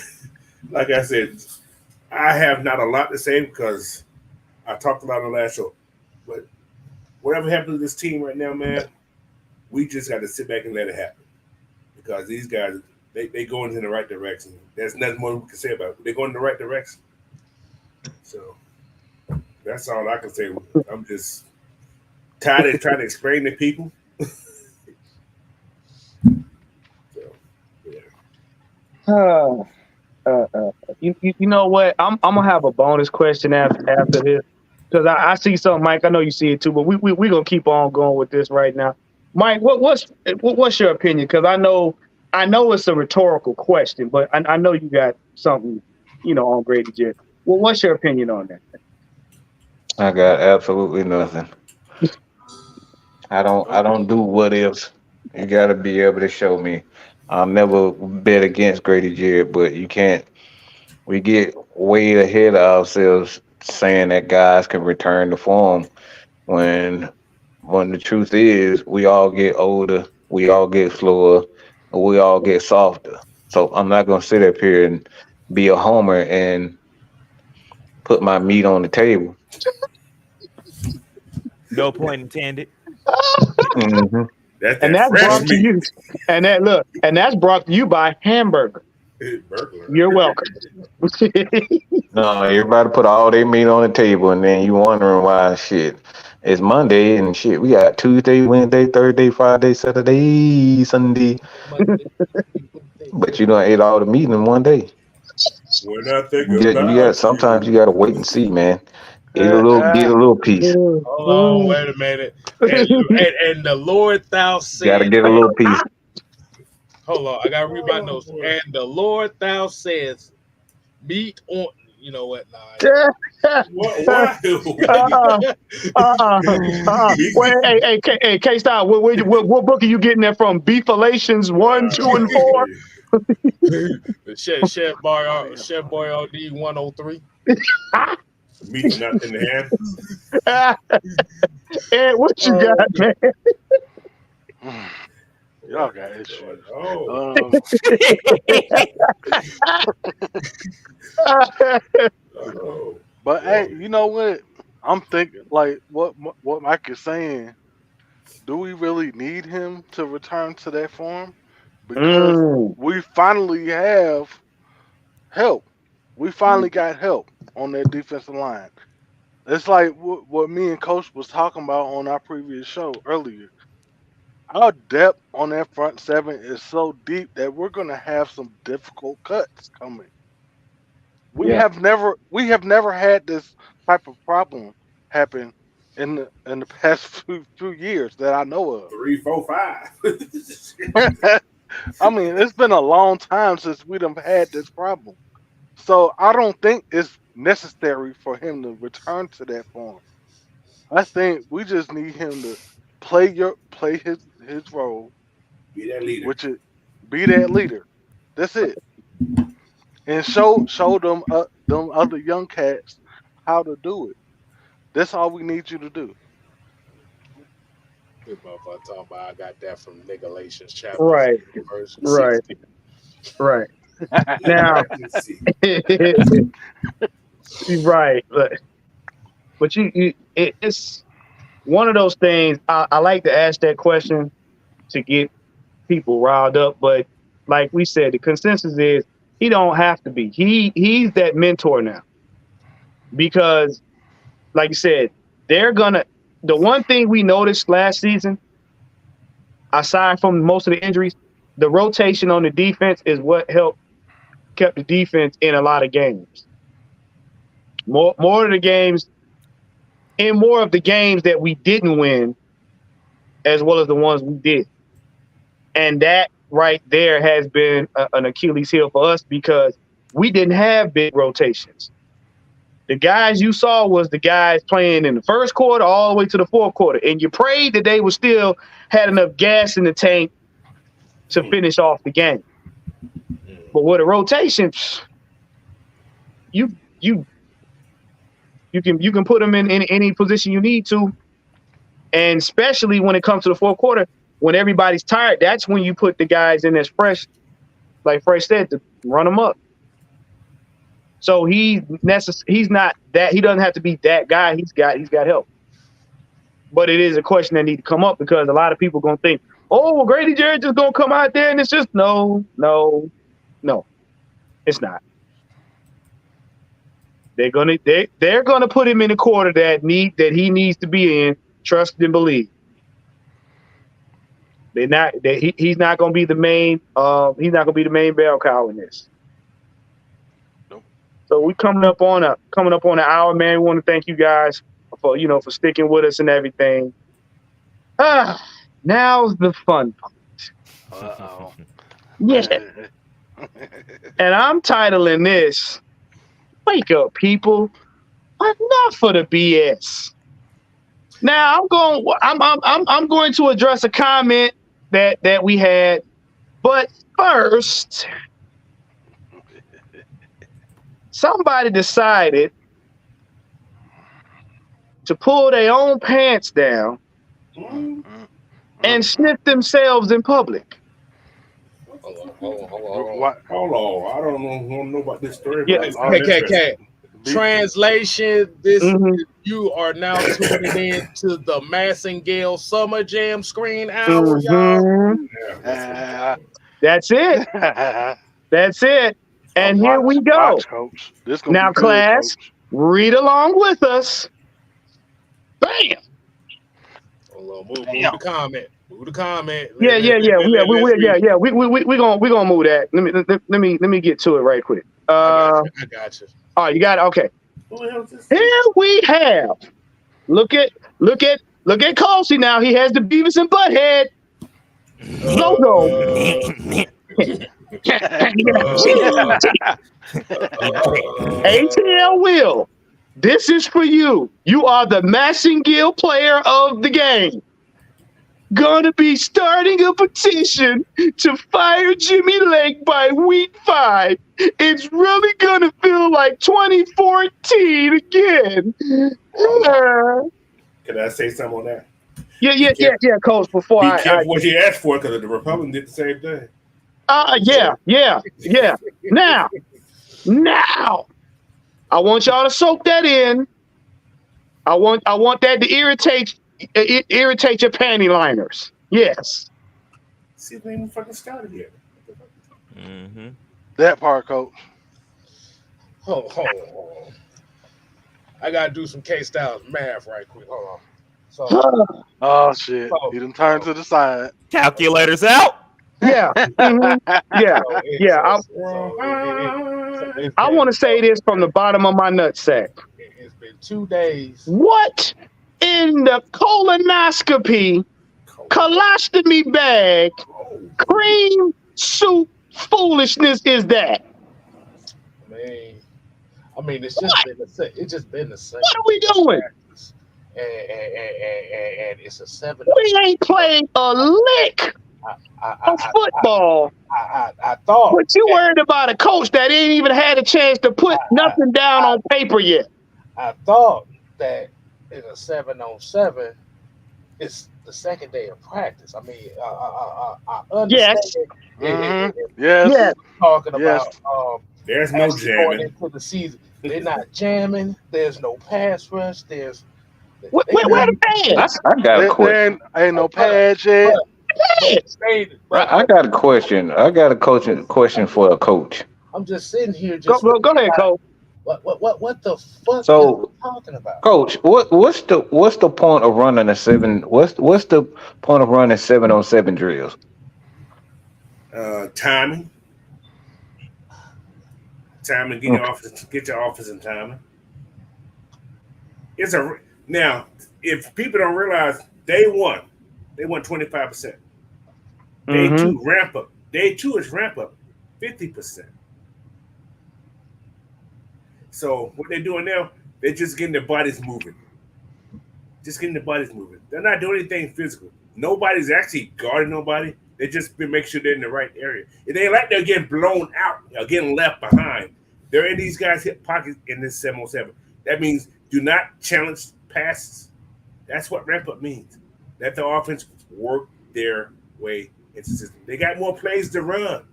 Like I said, I have not a lot to say because I talked about it on the last show. But whatever happens to this team right now, man, we just got to sit back and let it happen. Because these guys, they going in the right direction. There's nothing more we can say about it. They're going in the right direction. So that's all I can say. I'm just tired of trying to explain to people. So, yeah. You know what? I'm gonna have a bonus question after this because I see something, Mike. I know you see it too, but we gonna keep on going with this right now. Mike, what's your opinion? Because I know it's a rhetorical question, but I know you got something, on Grady Jarrett. Well, what's your opinion on that? I got absolutely nothing. I don't do what ifs. You got to be able to show me. I'll never bet against Grady Jarrett, but you can't. We get way ahead of ourselves saying that guys can return to form when the truth is we all get older, we all get slower, we all get softer. So I'm not gonna sit up here and be a homer and put my meat on the table. No point intended. Mm-hmm. That's brought to you. And that's brought to you by Hamburger. You're welcome. No, everybody put all their meat on the table, and then you wondering why shit. It's Monday and shit. We got Tuesday, Wednesday, Thursday, Friday, Saturday, Sunday. But you don't ate all the meat in one day. We're not thinking about sometimes you gotta wait and see, man. Get a little piece. Hold on, wait a minute. And the Lord thou said, Gotta get a little piece. Hold on, I gotta read my notes. And the Lord thou says, meat on. You know what? Nah. What? Wait, hey, K-Style, what book are you getting that from? Beefalations 1, 2, and 4? Chef Boyardee 103. Meat not in the hand. Ed, what you got, man? Y'all got issues. But hey, you know what? I'm thinking like what Mike is saying. Do we really need him to return to that form? Because we finally have help. We finally got help on that defensive line. It's like what me and Coach was talking about on our previous show earlier. Our depth on that front seven is so deep that we're going to have some difficult cuts coming. We have never had this type of problem happen in the past few years that I know of. 3, 4, 5. I mean, it's been a long time since we've had this problem. So I don't think it's necessary for him to return to that form. I think we just need him to play his role. Be that leader. Which is be that leader. That's it. And show them other young cats how to do it. That's all we need you to do. This motherfucker talking about I got that from Galatians chapter 4, verse 60. Right. Now, right, but it's one of those things. I like to ask that question to get people riled up, but like we said, the consensus is he don't have to be. He's that mentor now, because, like you said, the one thing we noticed last season, aside from most of the injuries, the rotation on the defense is what kept the defense in a lot of games. More of the games, and more of the games that we didn't win, as well as the ones we did. And that right there has been an Achilles heel for us because we didn't have big rotations. The guys you saw was the guys playing in the first quarter all the way to the fourth quarter, and you prayed that they would still had enough gas in the tank to finish off the game. But with a rotation, you can put them in any position you need to, and especially when it comes to the fourth quarter, when everybody's tired, that's when you put the guys in as fresh, like Fresh said, to run them up. So he's not that, he doesn't have to be that guy. He's got help. But it is a question that need to come up because a lot of people gonna think, oh, well, Grady Jarrett just gonna come out there and it's just no, it's not. They're gonna put him in a quarter that he needs to be in. Trust and believe. He's not gonna be the main. He's not gonna be the main bell cow in this. So we coming up on an hour, man. We want to thank you guys for sticking with us and everything. Now's the fun part. Uh-oh. Yeah. And I'm titling this "Wake Up, People. Enough for the BS." Now I'm going to address a comment that we had, but first, somebody decided to pull their own pants down and sniff themselves in public. Hold on. I don't know about this story. Yeah. Okay. Translation: you are now tuning in to the Massengale Summer Jam Screen Hour, y'all. That's it. That's it. And here we go. Now, class, read along with us. Bam. Move the comment. Move the comment. Yeah. We gonna move that. Let me get to it right quick. I got you. Oh, you got it. Okay. Here we have. Look at Colsey now. He has the Beavis and Butthead logo. ATL Will, this is for you. You are the Massengale player of the game. Gonna be starting a petition to fire Jimmy Lake by week 5. It's really gonna feel like 2014 again. Can I say something on that? Yeah, Coach. Before be careful what you asked for, because the Republicans did the same thing. Yeah. Now, I want y'all to soak that in. I want that to irritate your panty liners. Yes. See if they even fucking started yet. That part, Coach. Hold on. I gotta do some K-Styles math right quick. Hold on. Oh shit! You done turned to the side. Calculators out. Yeah. I want to say this from the bottom of my nutsack. It's been 2 days. What in the colonoscopy, colostomy bag, cream soup foolishness is that? I mean, it's just been the same. What are we doing? And it's a 7. We ain't playing a lick of football. I thought. But you worried about a coach that ain't even had a chance to put nothing down on paper yet. I thought that in a 7-on-7, it's the second day of practice. I mean, I understand. Yes. Talking about there's no jamming into the season. They're not jamming. There's no pass rush. Where the pads? I got a question. Ain't no pads yet. I got a question. I got a question for a coach. I'm just sitting here. Go ahead, Coach. What the fuck so, are you talking about? Coach, what's the point of running a 7? What's the point of running 7-on-7 drills? Timing. Get your office in timing. Now, if people don't realize, day 1, they won 25%. Day 2, ramp up. Day 2 is ramp up, 50%. So what they're doing now, they're just getting their bodies moving. Just getting their bodies moving. They're not doing anything physical. Nobody's actually guarding nobody. They just make sure they're in the right area. It ain't like they're getting blown out or getting left behind. They're in these guys' hip pockets in this 7-on-7. That means do not challenge passes. That's what ramp up means. Let the offense work their way into the system. They got more plays to run.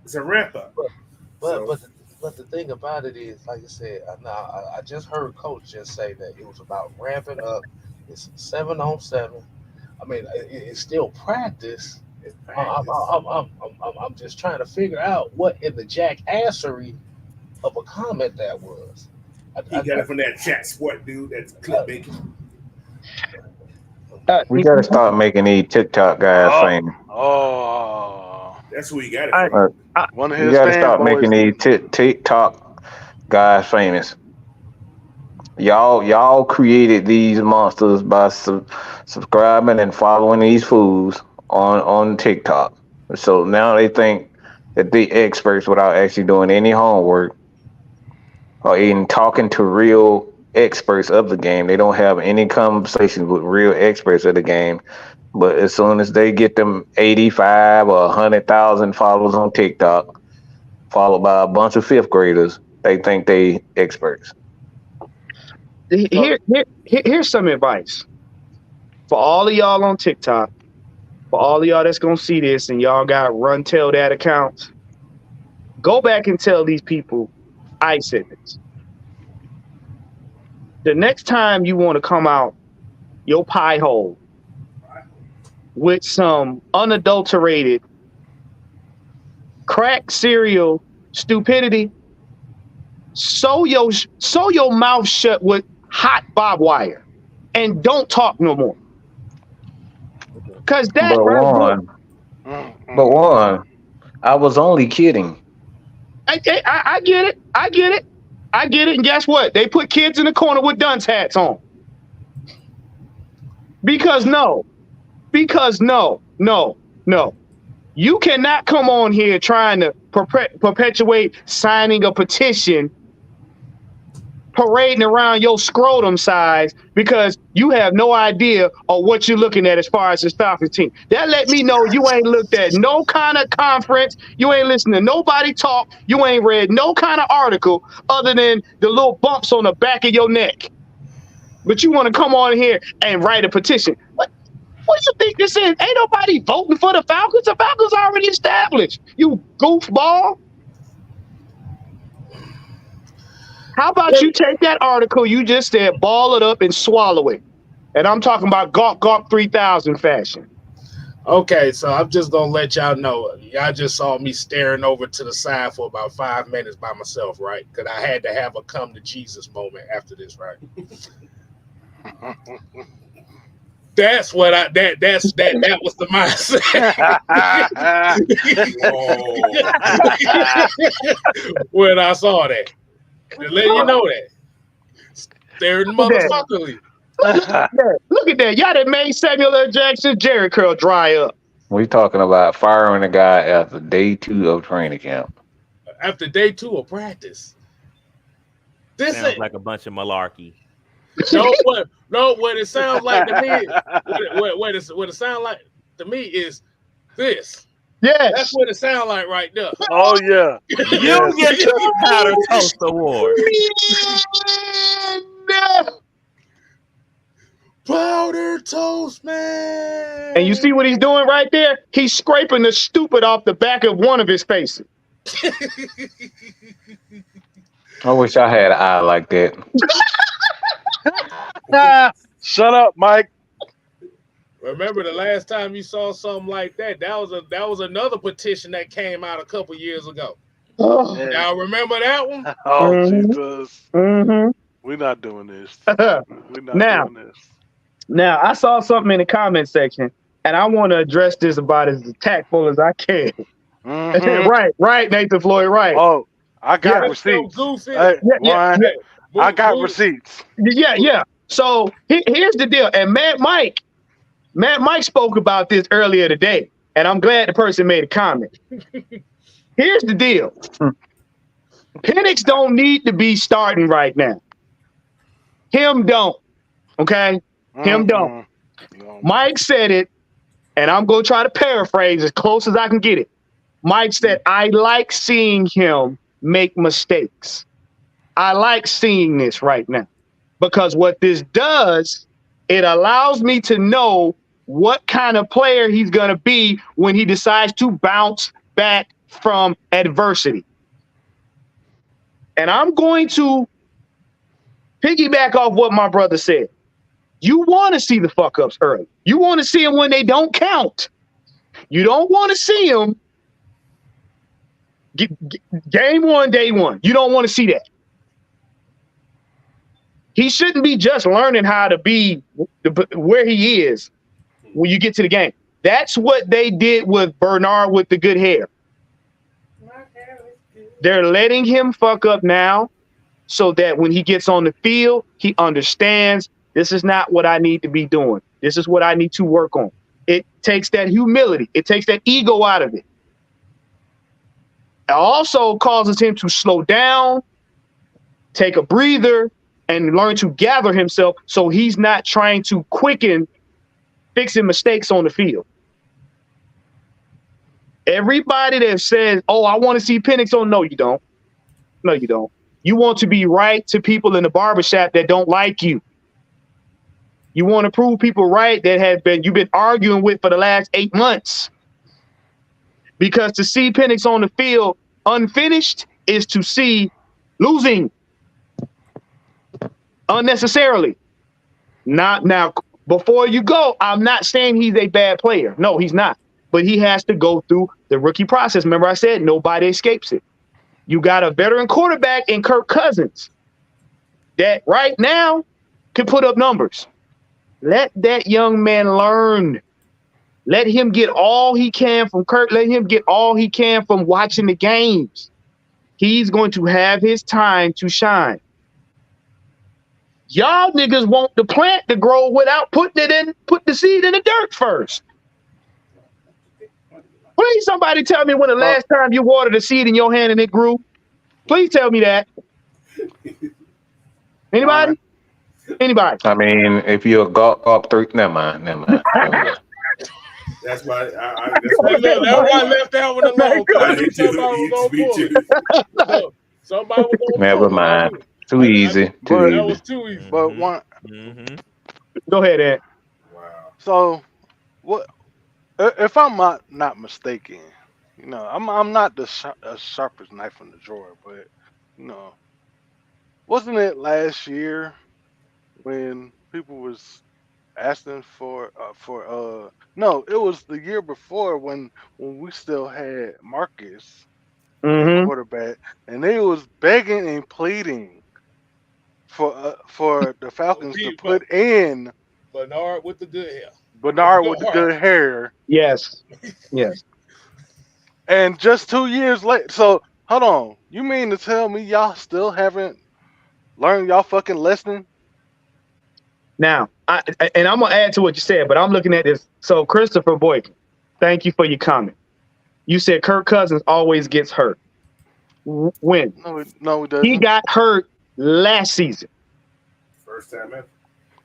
It's a ramp up. But the thing about it is, like I said, I just heard Coach just say that it was about ramping up. It's 7-on-7. I mean, it's still practice. I'm just trying to figure out what in the jackassery of a comment that was. He got it from that chat sport dude that's clickbait. We gotta start making these TikTok guys famous. Oh, that's who he got it from. One of We his gotta start fanboys. making these TikTok guys famous. Y'all created these monsters by subscribing and following these fools on TikTok. So now they think that they experts without actually doing any homework or even talking to real experts of the game. They don't have any conversations with real experts of the game. But as soon as they get them 85 or 100,000 followers on TikTok, followed by a bunch of fifth graders, they think they experts. Here's some advice for all of y'all on TikTok, for all of y'all that's gonna see this and y'all got run tell that accounts. Go back and tell these people I said this. The next time you want to come out your pie hole with some unadulterated crack cereal stupidity, sew your mouth shut with hot barbed wire and don't talk no more. Cause that but one, I was only kidding. I get it. And guess what? They put kids in the corner with dunce hats on. Because no. You cannot come on here trying to perpetuate signing a petition, parading around your scrotum size because you have no idea of what you're looking at as far as the Falcons team. That let me know you ain't looked at no kind of conference. You ain't listened to nobody talk. You ain't read no kind of article other than the little bumps on the back of your neck. But you want to come on here and write a petition. What do you think this is? Ain't nobody voting for the Falcons. The Falcons already established. You goofball. How about you take that article you just said, ball it up and swallow it? And I'm talking about Gawk 3000 fashion. Okay, so I'm just going to let y'all know. Y'all just saw me staring over to the side for about 5 minutes by myself, right? Because I had to have a come to Jesus moment after this, right? That was the mindset. When I saw that. To let you know that. Staring motherfuckerly. Look at that. Y'all that made Samuel L. Jackson's Jerry curl dry up. We talking about firing a guy after day 2 of training camp. After day 2 of practice. This sounds like a bunch of malarkey. What it sounds like to me, what it sounds like to me is this. Yes. That's what it sounds like right there. Oh yeah. You get your powder toast award. Powder toast, man. And you see what he's doing right there? He's scraping the stupid off the back of one of his faces. I wish I had an eye like that. Shut up, Mike. Remember the last time you saw something like that? That was another petition that came out a couple years ago. Oh. Y'all remember that one? Oh, Jesus. Mm-hmm. We're not doing this. We're not doing this. Now, I saw something in the comment section, and I want to address this about as tactful as I can. Mm-hmm. Right, Nathan Floyd, right. Oh, I got receipts. Hey, I got receipts. Yeah. So here's the deal. And Matt Mike spoke about this earlier today, and I'm glad the person made a comment. Here's the deal. Penix don't need to be starting right now. Him don't. Okay? Him don't. Mike said it, and I'm going to try to paraphrase as close as I can get it. Mike said, I like seeing him make mistakes. I like seeing this right now. Because what this does, it allows me to know what kind of player he's going to be when he decides to bounce back from adversity. And I'm going to piggyback off what my brother said. You want to see the fuck ups early. You want to see them when they don't count. You don't want to see them game one, day one. You don't want to see that. He shouldn't be just learning how to be where he is when you get to the game. That's what they did with Bernard with the good hair. They're letting him fuck up now so that when he gets on the field, he understands this is not what I need to be doing. This is what I need to work on. It takes that humility. It takes that ego out of it. It also causes him to slow down, take a breather, and learn to gather himself so he's not trying to quicken fixing mistakes on the field. Everybody that says, oh, I want to see Penix on, no, you don't. No, you don't. You want to be right to people in the barbershop that don't like you. You want to prove people right that you've been arguing with for the last 8 months. Because to see Penix on the field unfinished is to see losing unnecessarily. Not now, before you go, I'm not saying he's a bad player. No, he's not. But he has to go through the rookie process. Remember I said nobody escapes it. You got a veteran quarterback in Kirk Cousins that right now can put up numbers. Let that young man learn. Let him get all he can from Kirk. Let him get all he can from watching the games. He's going to have his time to shine. Y'all niggas want the plant to grow without put the seed in the dirt first. Please, somebody tell me when the last time you watered a seed in your hand and it grew. Please tell me that. Anybody? Anybody? I mean, if you're a golf three, never mind. That's why that's why I left that one alone. Somebody was gonna never mind. Too easy. That was too easy. But one. Go ahead, Ed. Wow. So, what? If I'm not mistaken, you know, I'm not the sharpest knife in the drawer, but you know, wasn't it last year when people was asking for no, it was the year before when we still had Marcus quarterback, and they was begging and pleading for the Falcons to put in Bernard with the good hair. Bernard with the good hair. Yes. Yes. And just 2 years later, so hold on. You mean to tell me y'all still haven't learned y'all fucking lesson? Now, I'm gonna add to what you said, but I'm looking at this. So Christopher Boykin, thank you for your comment. You said Kirk Cousins always gets hurt. When? No, he doesn't. He got hurt last season. First time ever.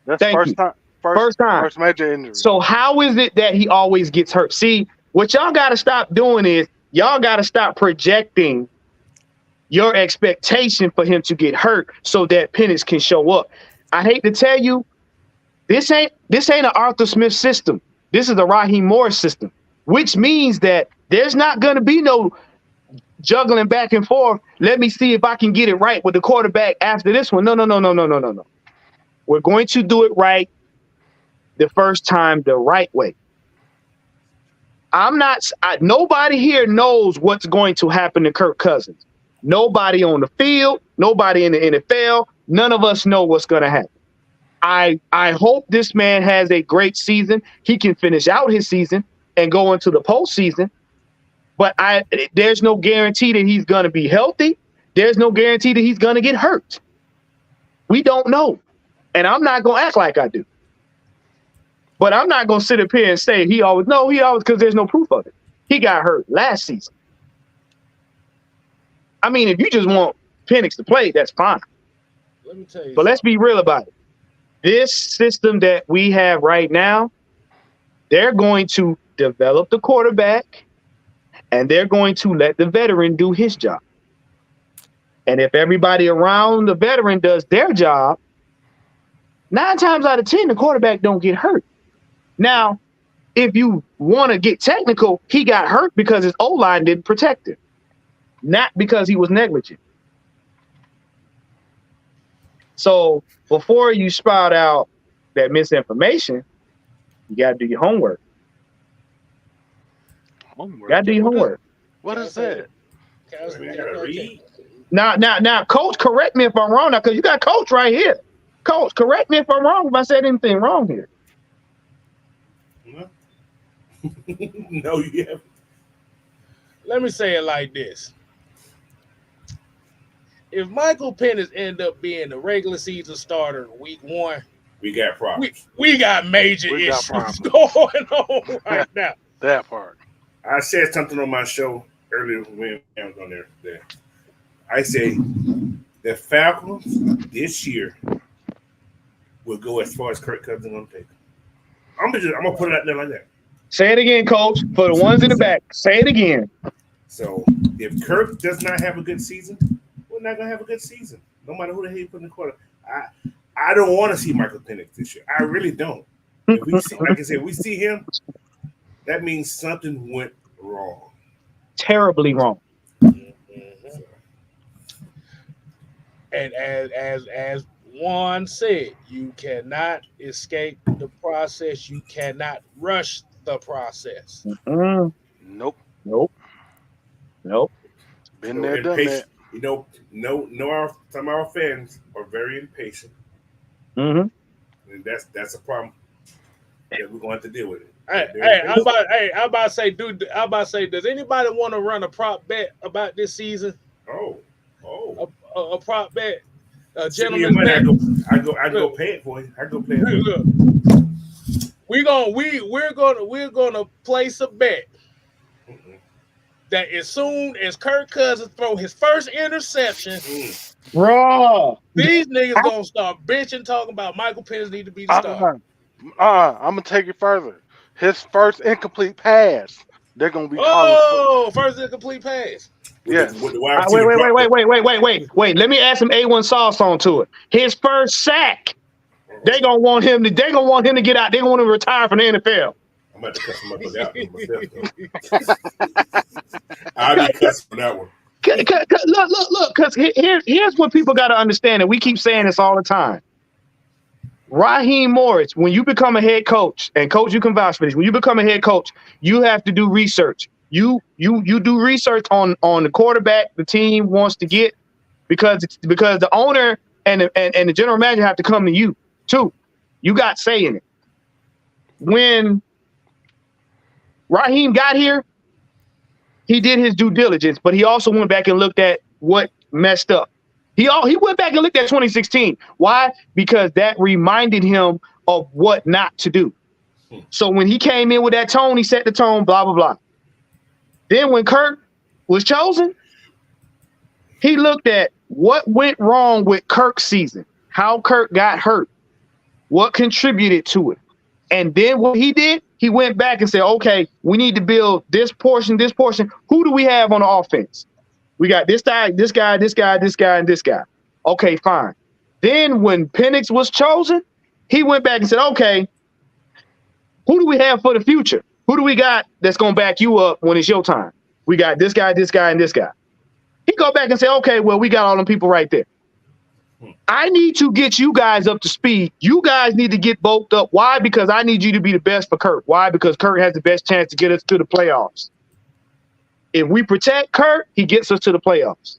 That's Thank first you. time. First major injury. So how is it that he always gets hurt? See, what y'all got to stop doing is y'all got to stop projecting your expectation for him to get hurt so that Penix can show up. I hate to tell you, this ain't an Arthur Smith system. This is the Raheem Morris system, which means that there's not going to be no juggling back and forth. Let me see if I can get it right with the quarterback after this one. No. We're going to do it right the first time the right way. Nobody here knows what's going to happen to Kirk Cousins. Nobody on the field, nobody in the NFL, none of us know what's going to happen. I hope this man has a great season. He can finish out his season and go into the postseason. But there's no guarantee that he's going to be healthy. There's no guarantee that he's going to get hurt. We don't know. And I'm not going to act like I do. But I'm not going to sit up here and say he always, because there's no proof of it. He got hurt last season. I mean, if you just want Penix to play, that's fine. Let me tell you. But let's be real about it. This system that we have right now, they're going to develop the quarterback, and they're going to let the veteran do his job. And if everybody around the veteran does their job, 9 times out of 10, the quarterback don't get hurt. Now, if you want to get technical, he got hurt because his O-line didn't protect him, not because he was negligent. So before you spout out that misinformation, you got to do your homework. You got to do your homework. What is that? Now, Coach, correct me if I'm wrong now, because you got Coach right here. Coach, correct me if I'm wrong if I said anything wrong here. No, you haven't. Let me say it like this. If Michael Penix end up being the regular season starter in week 1, we got problems. We got major issues going on right now. That part. I said something on my show earlier when I was on there. I say the Falcons this year will go as far as Kirk Cousins on paper. I'm gonna put it out there like that. Say it again, Coach. For the ones in the back, say it again. So if Kirk does not have a good season, we're not gonna have a good season. No matter who the hell you put in the quarter. I don't want to see Michael Penix this year. I really don't. If we see, like I said, we see him, that means something went wrong. Terribly wrong. Mm-hmm. And as Juan said, you cannot escape the process. You cannot rush the process. Mm-hmm. Nope. Been there, done that. You know, some of our fans are very impatient. Mm-hmm. And that's a problem that we're going to have to deal with it. I'm about to say, does anybody want to run a prop bet about this season? A prop bet. Gentlemen, I go pay it for you. I go pay it for you. Look, we're gonna place a bet that as soon as Kirk Cousins throw his first interception, bro, these niggas gonna start bitching, talking about Michael Penix need to be the starter. I'm gonna take it further. His first incomplete pass, they're gonna be calling. First incomplete pass. Yes. Wait. Let me add some A1 sauce onto it. His first sack, they gonna want him to get out. They gonna want him to retire from the NFL. I'm about to cut some myself. I'll be cussing for that one. Look, because here's what people got to understand, and we keep saying this all the time. Raheem Morris, when you become a head coach, and Coach, you can vouch for this, when you become a head coach, you have to do research. You do research on the quarterback the team wants to get, because the owner and the general manager have to come to you too. You got say in it. When Raheem got here, he did his due diligence, but he also went back and looked at what messed up. He went back and looked at 2016. Why? Because that reminded him of what not to do. So when he came in with that tone, he set the tone, blah, blah, blah. Then when Kirk was chosen, he looked at what went wrong with Kirk's season, how Kirk got hurt, what contributed to it. And then what he did, he went back and said, okay, we need to build this portion. Who do we have on the offense? We got this guy, and this guy. Okay, fine. Then when Penix was chosen, he went back and said, okay, who do we have for the future? Who do we got that's going to back you up when it's your time? We got this guy, and this guy. He go back and say, okay, well, we got all them people right there. I need to get you guys up to speed. You guys need to get bulked up. Why? Because I need you to be the best for Kirk. Why? Because Kirk has the best chance to get us to the playoffs. If we protect Kirk, he gets us to the playoffs.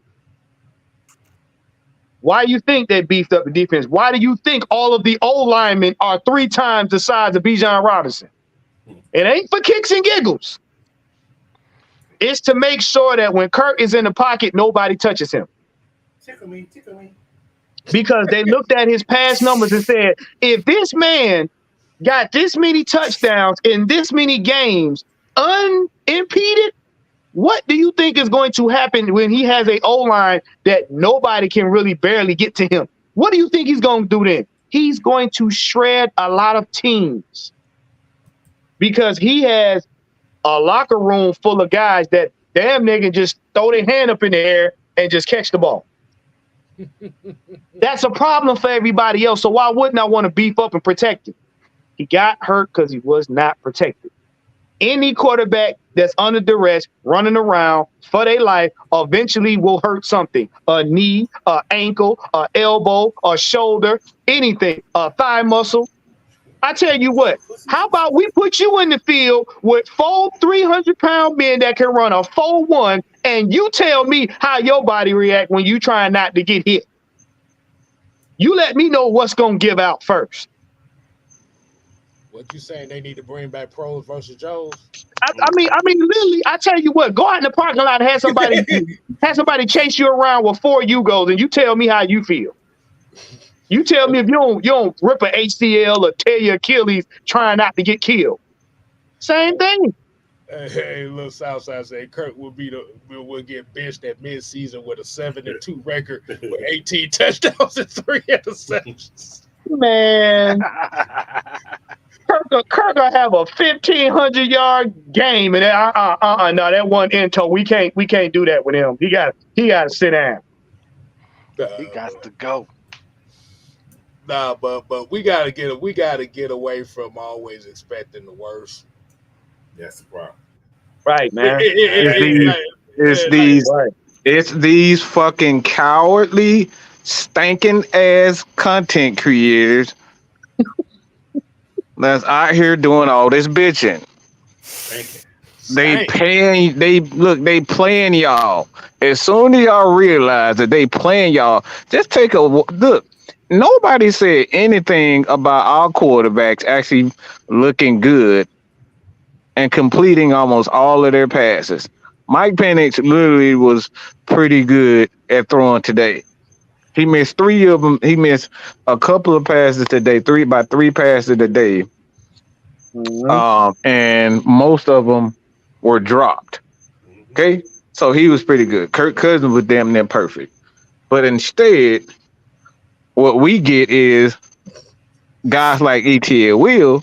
Why do you think they beefed up the defense? Why do you think all of the old linemen are 3 times the size of Bijan Robinson? It ain't for kicks and giggles. It's to make sure that when Kirk is in the pocket, nobody touches him. Tickle me. Because they looked at his past numbers and said, if this man got this many touchdowns in this many games unimpeded, What do you think is going to happen when he has a O-line that nobody can really barely get to him? What do you think he's going to do then? He's going to shred a lot of teams because he has a locker room full of guys that damn nigga just throw their hand up in the air and just catch the ball. That's a problem for everybody else. So why wouldn't I want to beef up and protect him? He got hurt because he was not protected. Any quarterback that's under duress, running around for their life, eventually will hurt something. A knee, an ankle, an elbow, a shoulder, anything, a thigh muscle. I tell you what, how about we put you in the field with 4 300-pound men that can run a 4.1, and you tell me how your body react when you try not to get hit. You let me know what's going to give out first. What you saying? They need to bring back pros versus Joes? I mean, literally, I tell you what, go out in the parking lot and have somebody chase you around with 4 Yugos, and you tell me how you feel. You tell me if you don't rip an ACL or tear your Achilles trying not to get killed. Same thing. Hey, little Southside say Kirk will get benched at midseason with a 7-2 record with 18 touchdowns and 3 interceptions. Man, Kirk will have a 1,500-yard game, and no, that one into we can't do that with him. He got to sit down. He got to go. Nah, but we gotta get away from always expecting the worst. That's the problem. Right, man. It's these fucking cowardly, stinking ass content creators that's out here doing all this bitching. They playing y'all. As soon as y'all realize that they playing y'all, just take a look. Nobody said anything about our quarterbacks actually looking good and completing almost all of their passes. Mike Penix literally was pretty good at throwing today. He missed 3 of them. He missed a couple of passes today, 3 passes today. Mm-hmm. And most of them were dropped. Okay? So he was pretty good. Kirk Cousins was damn near perfect. But instead, what we get is guys like ETL Will,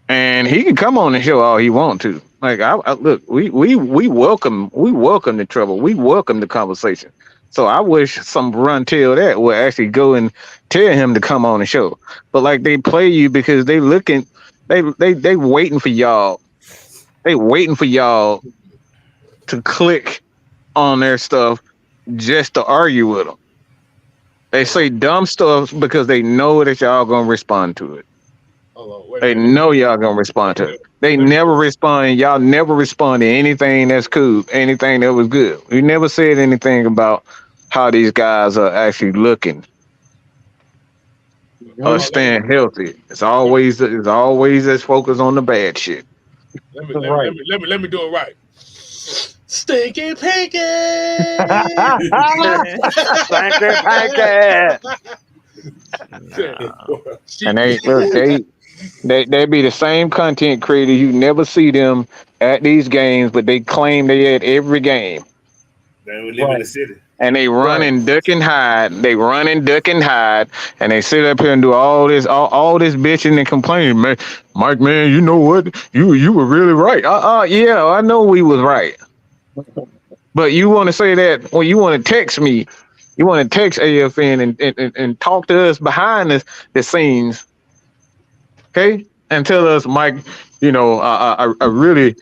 and he can come on the show all he want to. Like, I look, we welcome the trouble. We welcome the conversation. So I wish some run tail that would actually go and tell him to come on the show. But like, they play you because they waiting for y'all. They waiting for y'all to click on their stuff just to argue with them. They say dumb stuff because they know that y'all gonna respond to it. They know y'all gonna respond to it. They never respond. Y'all never respond to anything that's cool, anything that was good. We never said anything about how these guys are actually looking or staying healthy. It's always as focused on the bad shit. Let me do it right. Stinky Pinky! Stinky Pinky! And they be the same content creators. You never see them at these games, but they claim they at every game. They would live in the city. And they run and duck and hide. They run and duck and hide. And they sit up here and do all this bitching and complaining. Man, Mike, man, you know what? You were really right. Yeah, I know we was right. But you want to say that when you want to text me, you want to text AFN and talk to us behind the scenes, okay? And tell us, Mike, you know, I really,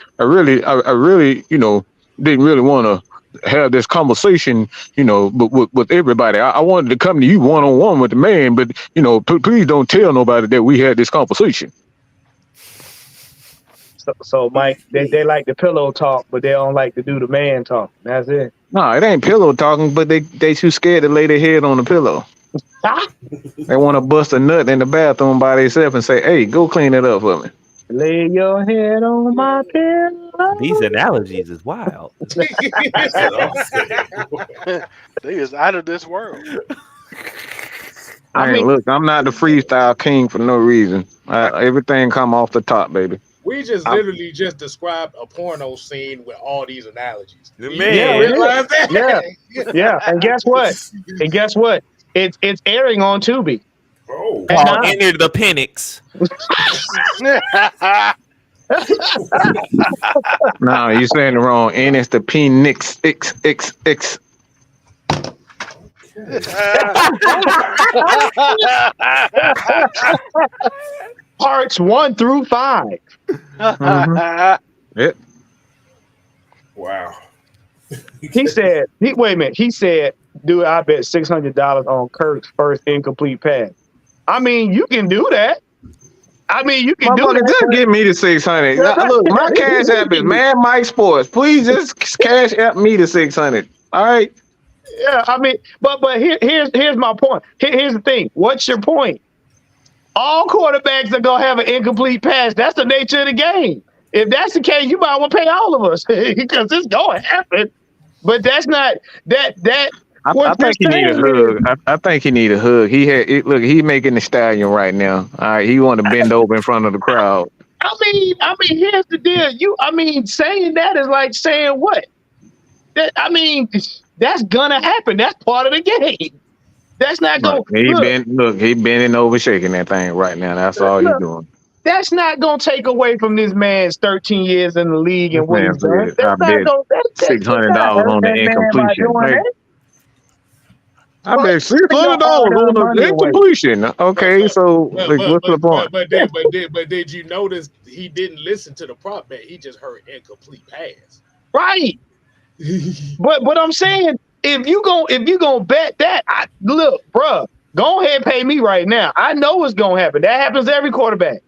you know, didn't really want to have this conversation, you know, with everybody. I wanted to come to you one-on-one with the man, but, you know, please don't tell nobody that we had this conversation. So Mike, they like the pillow talk, but they don't like to do the man talk. That's it. No, it ain't pillow talking, but they too scared to lay their head on the pillow. They want to bust a nut in the bathroom by themselves and say, "Hey, go clean it up for me." Lay your head on my pillow. These analogies is wild. They is out of this world. I mean, look, I'm not the freestyle king for no reason. Everything come off the top, baby. We just literally just described a porno scene with all these analogies. Man, yeah. And guess what? It's airing on Tubi. Oh, enter the Penix. No, you're saying it wrong. And it's the Penix XXX. Parts 1 through 5. Mm-hmm. Yep. Wow. He said, dude, I bet $600 on Kirk's first incomplete pass. I mean, you can do that. I mean, you can do that. Just give me the 600. Look, my cash app is Mad Mike Sports. Please just cash app me the 600. All right. Yeah, I mean, but here's my point. Here's the thing. What's your point? All quarterbacks are gonna have an incomplete pass. That's the nature of the game. If that's the case, you might want to pay all of us because it's gonna happen. But that's not that. I think he need a hug. I think he need a hug. Look, he making the stallion right now. All right, he want to bend over in front of the crowd. I mean, here's the deal. Saying that is like saying what? That's gonna happen. That's part of the game. That's not going. He bending over, shaking that thing right now. That's all he's doing. That's not gonna take away from this man's 13 years in the league and what he's done. I bet $600 on the incompletion. I bet $600 on the incompletion. Okay, so what's the point? But did you notice he didn't listen to the prop bet? He just heard incomplete pass. Right. but I'm saying if you gonna bet that, look, bro, go ahead and pay me right now. I know what's gonna happen. That happens to every quarterback.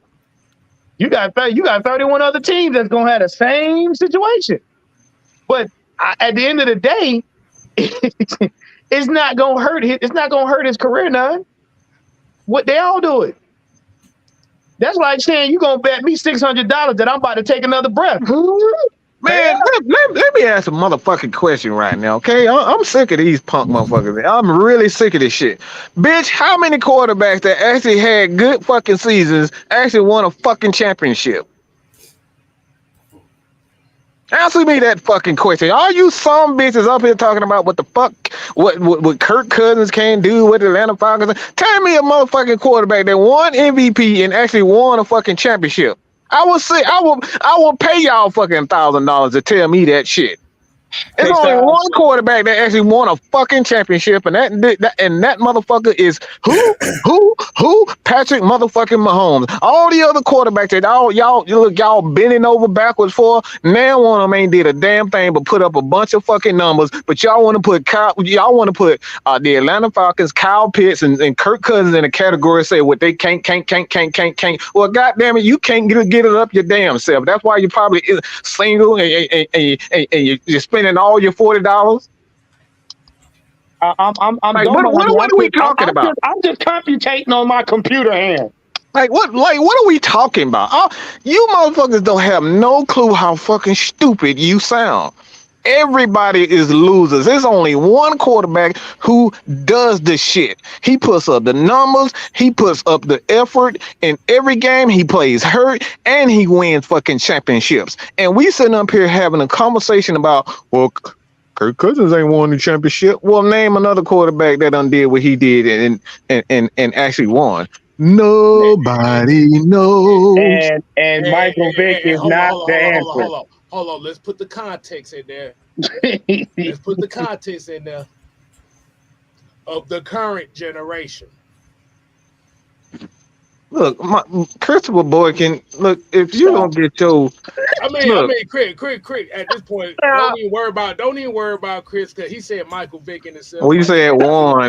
You got 31 other teams that's gonna have the same situation. But at the end of the day, it's not gonna hurt. It's not gonna hurt his career none. What they all do it. That's like saying you gonna bet me $600 that I'm about to take another breath. Man, let me ask a motherfucking question right now, okay? I'm sick of these punk motherfuckers. I'm really sick of this shit. Bitch, how many quarterbacks that actually had good fucking seasons actually won a fucking championship? Answer me that fucking question. Are you some bitches up here talking about what the fuck, what Kirk Cousins can't do, what the Atlanta Falcons? Tell me a motherfucking quarterback that won MVP and actually won a fucking championship. I will pay y'all fucking $1,000 to tell me that shit. There's only one quarterback that actually won a fucking championship, and that motherfucker is who? Patrick motherfucking Mahomes. All the other quarterbacks that y'all bending over backwards for, now one of them ain't did a damn thing but put up a bunch of fucking numbers. But y'all want to put the Atlanta Falcons, Kyle Pitts, and Kirk Cousins in a category, say what they can't. Well, goddamn it, you can't get it up your damn self. That's why you probably single and you're spending all your $40. What are we talking about? I'm just computating on my computer hand. What are we talking about? You motherfuckers don't have no clue how fucking stupid you sound. Everybody is losers. There's only one quarterback who does the shit. He puts up the numbers, he puts up the effort in every game, he plays hurt, and he wins fucking championships. And we sitting up here having a conversation about, well, Kirk Cousins ain't won the championship. Well, name another quarterback that undid what he did and actually won. Nobody knows. And Michael Vick is not the answer. Hold on, let's put the context in there. Of the current generation. Look, Christopher Boykin, look, if you don't get your Craig, at this point, don't even worry about Chris, because he said Michael Vick in himself. Well, you said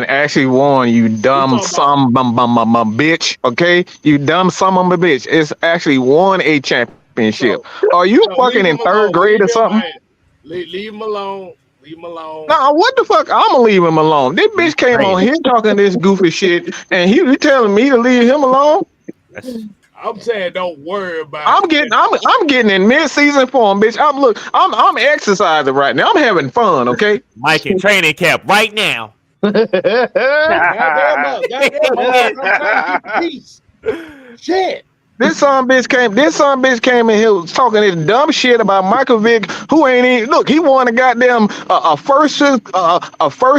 actually won, you dumb bitch, okay? You dumb son of a bitch. It's actually won a championship. Are you fucking in third grade or something? Leave him alone. Nah, what the fuck? I'm gonna leave him alone. This bitch came on here talking this goofy shit, and he telling me to leave him alone. I'm saying don't worry about I'm getting in mid-season form, bitch. I'm exercising right now. I'm having fun, okay? Mike in training camp right now. Goddamn, I'm trying to keep the peace. Shit. This son bitch came in here was talking this dumb shit about Michael Vick, who ain't even look. He won a goddamn a first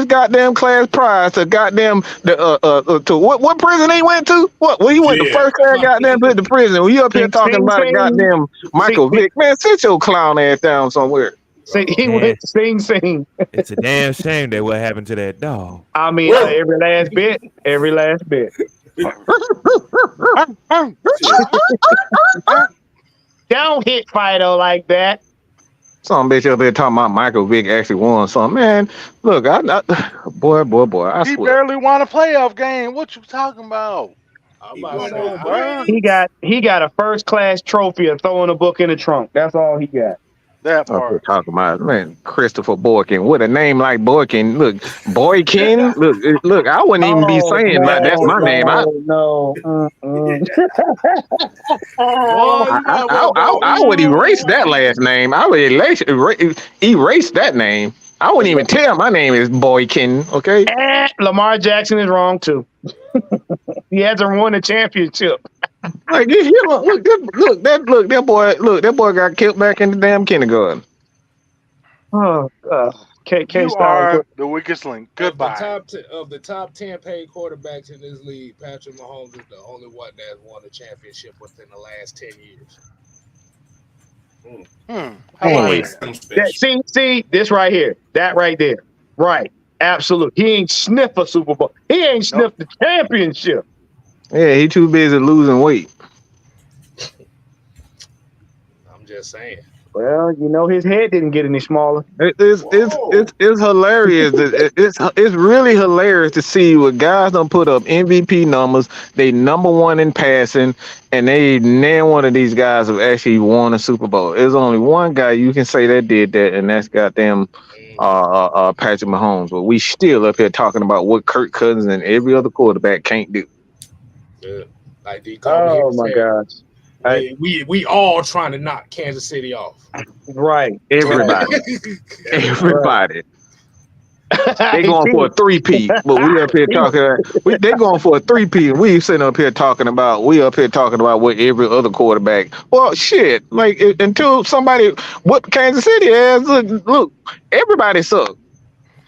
goddamn class prize to goddamn to what prison he went to? What? Well, he went to first class goddamn to prison. When you up here talking about a goddamn Michael Vick, man, sit your clown ass down somewhere. He went to Sing. It's a damn shame that what happened to that dog. I mean, every last bit. Don't hit Fido like that. Some bitch up there talking about Michael Vick actually won something. Man, look, boy, I He swear. barely won a playoff game. What you talking about? He got a first class trophy of throwing a book in the trunk. That's all he got. That What part. talking about, man? Christopher Boykin with a name like Boykin. Look, Boykin. Look. I wouldn't even be saying like that's my name. I would erase that last name. I would erase that name. I wouldn't even tell my name is Boykin. Okay. Lamar Jackson is wrong too. He hasn't won a championship. Like that boy got killed back in the damn kindergarten. Oh, can't You stop. are the weakest link. Goodbye. Of the top 10 paid quarterbacks in this league, Patrick Mahomes is the only one that won a championship within the last 10 years. See, this right here, that right there, right? Absolutely. He ain't sniffed a Super Bowl. He ain't sniffed the championship. Yeah, he too busy losing weight. I'm just saying. Well, his head didn't get any smaller. It's hilarious. It's really hilarious to see what guys done put up MVP numbers. They number one in passing, and none one of these guys have actually won a Super Bowl. There's only one guy you can say that did that, and that's goddamn Patrick Mahomes. But we still up here talking about what Kirk Cousins and every other quarterback can't do. Yeah. Like D. Oh my gosh. We all trying to knock Kansas City off. Right. Everybody. They going for a 3-peat, but we up here talking. They going for a 3-peat. We sitting up here talking about. We up here talking about what every other quarterback. Well, shit. Like until somebody what Kansas City has. Look, everybody suck.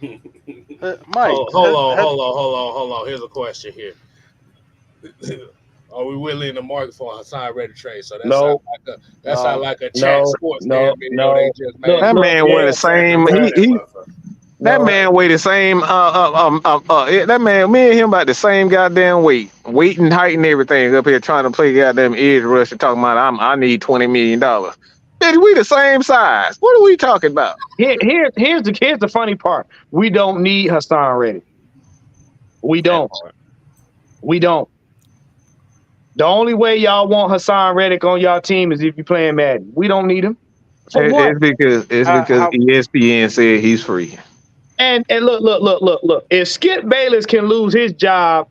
Mike, hold on. Here's a question here. Are we really in the market for a Hassan Reddick trade? So that sounds like a chat sports video they just made. That man wear the same. That man weigh the same. That man, me and him about the same goddamn weight and height and everything. Up here trying to play goddamn edge rush and talking about I need $20 million. Bitch, we the same size. What are we talking about? Here's the funny part. We don't need Hassan Reddick. We don't. The only way y'all want Hassan Reddick on y'all team is if you're playing Madden. We don't need him. It's because ESPN said he's free. And look. If Skip Bayless can lose his job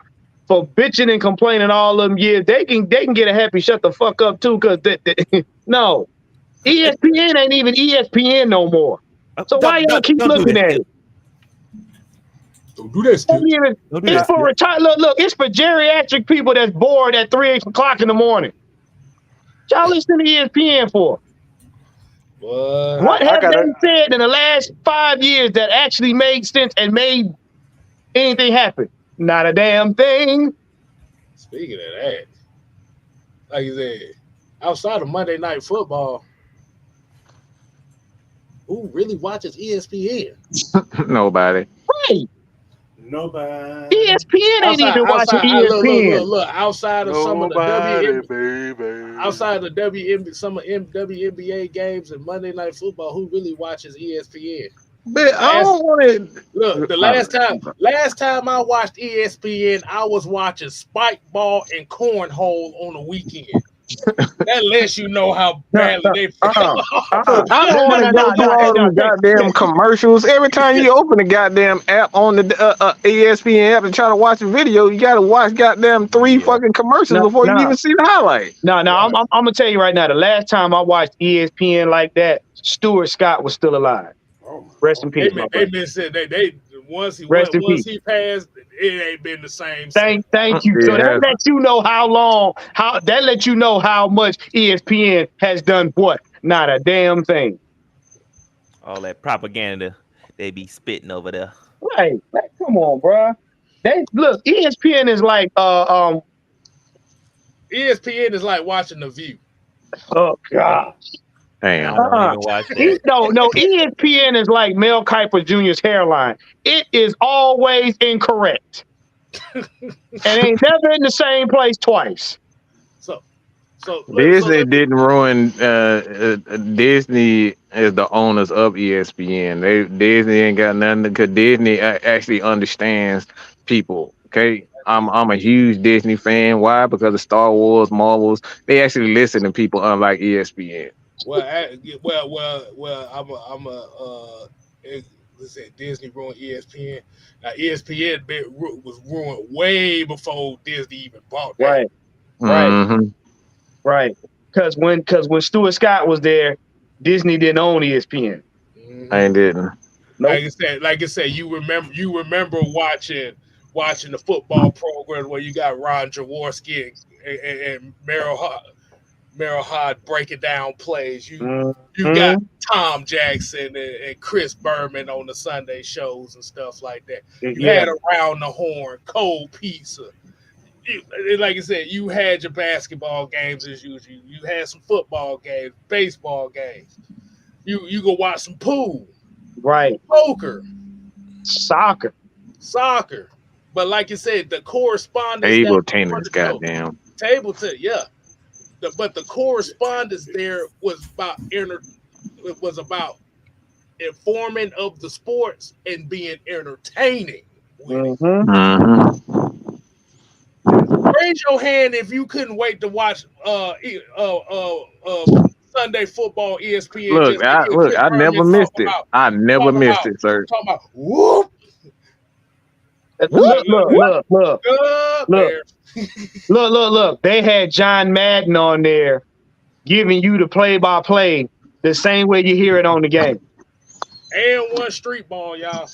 for bitching and complaining all them years, they can get a happy shut the fuck up too. Cause no, ESPN ain't even ESPN no more. So why y'all keep looking at it? Don't do that, Skip. It's for retire. Look, it's for geriatric people that's bored at 3 o'clock in the morning. Y'all listen to ESPN for? What have they said in the last 5 years that actually made sense and made anything happen? Not a damn thing. Speaking of that, like you said, outside of Monday Night Football, who really watches ESPN? Nobody. Right. Nobody. ESPN ain't even watching ESPN. Look, outside of some of the baby. outside of some of WNBA games and Monday Night Football, who really watches ESPN? But I don't want to look. The last time I watched ESPN, I was watching Spike Ball and Cornhole on the weekend. That lets you know how badly they feel. I'm going to go through all them goddamn commercials. Every time you open the goddamn app on the ESPN app and try to watch a video, you got to watch goddamn 3 fucking commercials before you even see the highlight. No, I'm going to tell you right now, the last time I watched ESPN like that, Stuart Scott was still alive. Rest in peace. They been said once Rest in peace. he passed, it ain't been the same. Thank you. So that lets you know that lets you know how much ESPN has done what? Not a damn thing. All that propaganda they be spitting over there. Right. Come on, bro. Look, ESPN is like ESPN is like watching The View. Oh gosh. Damn. I don't even watch that. No, ESPN is like Mel Kiper Jr.'s hairline. It is always incorrect. And ain't never in the same place twice. So Disney didn't ruin. Disney is the owners of ESPN. Disney ain't got nothing because Disney actually understands people. Okay, I'm a huge Disney fan. Why? Because of Star Wars, Marvels. They actually listen to people, unlike ESPN. Let's say Disney ruined ESPN. Now ESPN was ruined way before Disney even bought that. Right. Mm-hmm. Right. Because when Stuart Scott was there, Disney didn't own ESPN. Mm-hmm. I didn't. Nope. Like I said, you remember watching the football program where you got Ron Jaworski and Merrill Hod breaking down plays. You got Tom Jackson and Chris Berman on the Sunday shows and stuff like that. You had Around the Horn, Cold Pizza. Like I said, you had your basketball games as usual. You had some football games, baseball games. You go watch some pool, right? Poker, soccer. But like you said, the correspondence. Table tennis, goddamn. Table tennis, yeah. But the correspondence there was about informing of the sports and being entertaining. Raise your hand if you couldn't wait to watch Sunday football ESPN. I never missed it. I never missed it, sir. Talking about whoop. Look. They had John Madden on there giving you the play-by-play the same way you hear it on the game. And one street ball, y'all.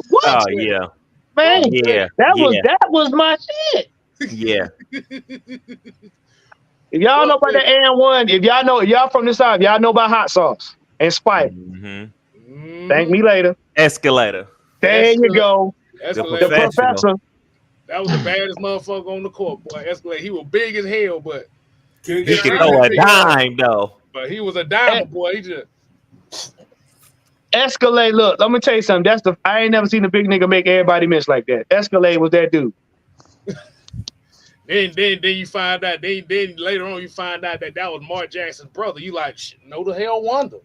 What? Oh yeah. Man, that was my shit. Yeah. If y'all know about the and1, if y'all from the side, y'all know about hot sauce and Spike. Thank me later. Escalator. There you go. Escalator. The professor. That was the baddest motherfucker on the court, boy. Escalator. He was big as hell, but he could throw a dime though. But he was a dime boy. He just Escalade. Look, let me tell you something. I ain't never seen a big nigga make everybody miss like that. Escalade was that dude. Then you find out. Then later on you find out that was Mark Jackson's brother. You like, no the hell wonder.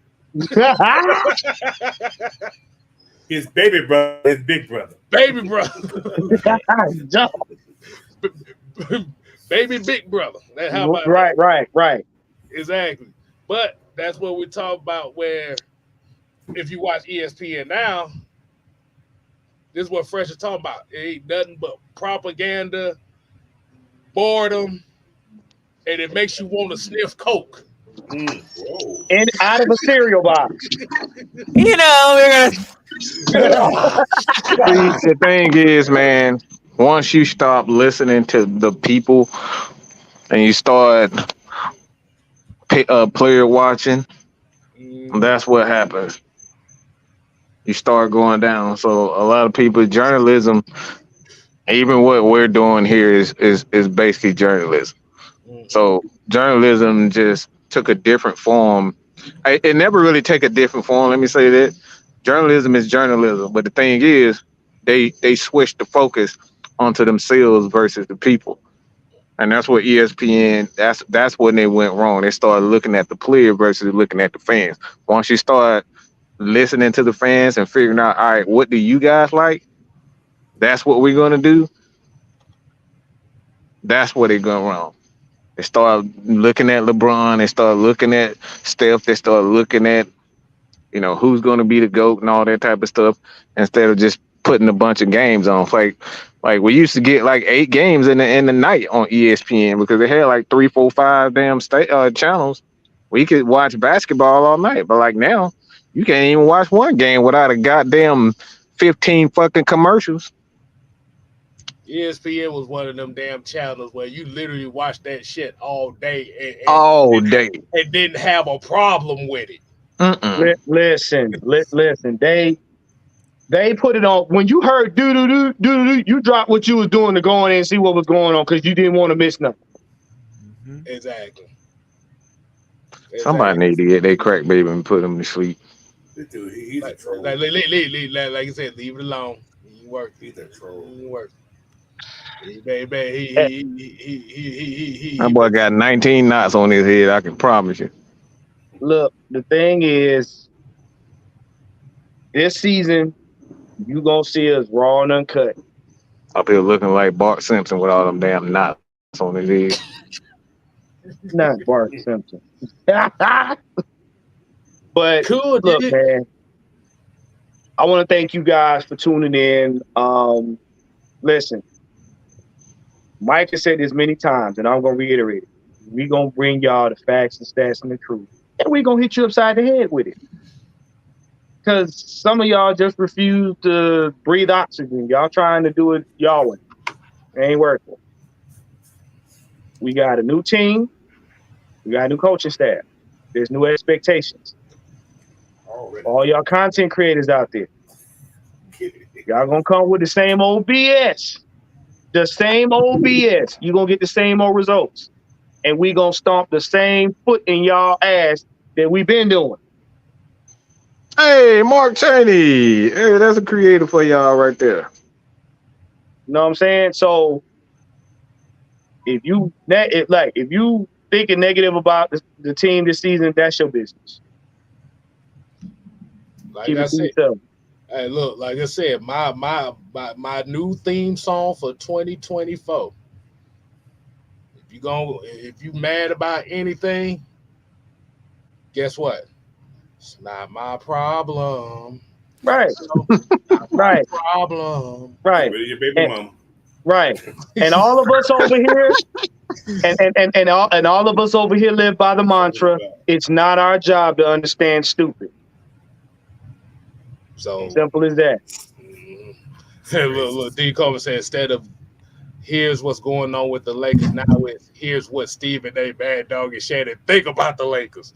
His baby brother, his big brother. Baby brother. Baby big brother. How about right. Exactly. But that's what we talk about. Where if you watch ESPN now, this is what Fresh is talking about. It ain't nothing but propaganda, boredom, and it makes you want to sniff coke. And out of a cereal box. We're gonna. The thing is, man, once you stop listening to the people and you start player watching, that's what happens. You start going down. So a lot of people, journalism, even what we're doing here is basically journalism. So journalism just took a different form. It never really take a different form. Let me say that journalism is journalism, but the thing is, they switched the focus onto themselves versus the people, and that's what ESPN. That's when they went wrong. They started looking at the player versus looking at the fans. Once you start listening to the fans and figuring out, all right, what do you guys like? That's what we're gonna do. That's where they go wrong. They start looking at LeBron. They start looking at Steph. They start looking at, who's going to be the GOAT and all that type of stuff, instead of just putting a bunch of games on. Like we used to get like 8 games in the night on ESPN because they had like 3, 4, 5 damn channels. We could watch basketball all night, but like now, you can't even watch one game without a goddamn 15 fucking commercials. ESPN was one of them damn channels where you literally watch that shit all day All day. and didn't have a problem with it. Listen. They put it on when you heard do. You dropped what you was doing to go in and see what was going on because you didn't want to miss nothing. Exactly. Somebody need to get their crack baby and put him to sleep. Dude, he's a troll. Like I said, leave it alone. He worked. He's a troll. He worked. He That boy got 19 knots on his head. I can promise you. Look, the thing is, this season you gonna see us raw and uncut. Up here looking like Bart Simpson with all them damn knots on his head. Not Bart Simpson. But cool, look, man, I want to thank you guys for tuning in. Listen, Mike has said this many times, and I'm going to reiterate it. We're going to bring y'all the facts and stats and the truth, and we're going to hit you upside the head with it. Because some of y'all just refuse to breathe oxygen. Y'all trying to do it y'all way. It ain't working. We got a new team. We got a new coaching staff. There's new expectations. All y'all content creators out there, y'all gonna come with the same old BS. The same old BS. You're gonna get the same old results. And we gonna stomp the same foot in y'all ass that we've been doing. Hey, Mark Cheney. Hey, that's a creator for y'all right there. You know what I'm saying? So if you thinking negative about the team this season, that's your business. Like I said, hey, look, like I said, my new theme song for 2024. If you mad about anything, guess what? It's not my problem. Right. Right. Problem. Right. Your baby mama. Right. And all of us over here, and all of us over here live by the mantra, it's not our job to understand stupid. So simple as that. Look, D. Coleman said instead of here's what's going on with the Lakers, now it's here's what Stephen A. Bad Dog and Shannon think about the Lakers.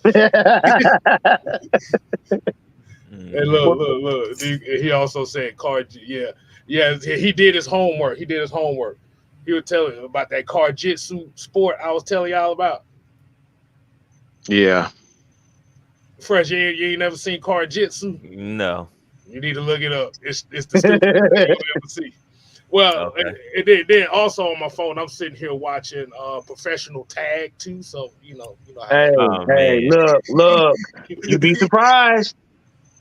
And look. He also said he did his homework. He was telling about that Car-Jitsu sport I was telling y'all about. Yeah. Fresh, you ain't never seen Car-Jitsu? No. You need to look it up. It's the stupidest thing you'll ever see. Well, okay. Then also on my phone, I'm sitting here watching professional tag too. So you know. Hey, look. You'd be surprised.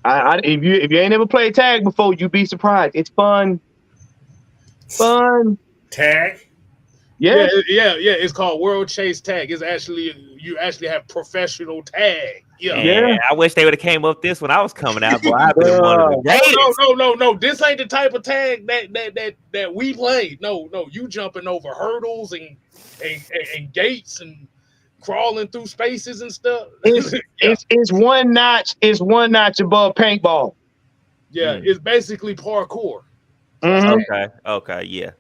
If you ain't ever played tag before, you'd be surprised. It's fun. Tag. Yeah. It's called World Chase Tag. It's you actually have professional tag. Yeah. I wish they would have came up this when I was coming out, but I've been one of the greatest. No. This ain't the type of tag that we played. No. You jumping over hurdles and gates and crawling through spaces and stuff. It's one notch. It's one notch above paintball. Yeah, It's basically parkour. Mm-hmm. Okay, yeah.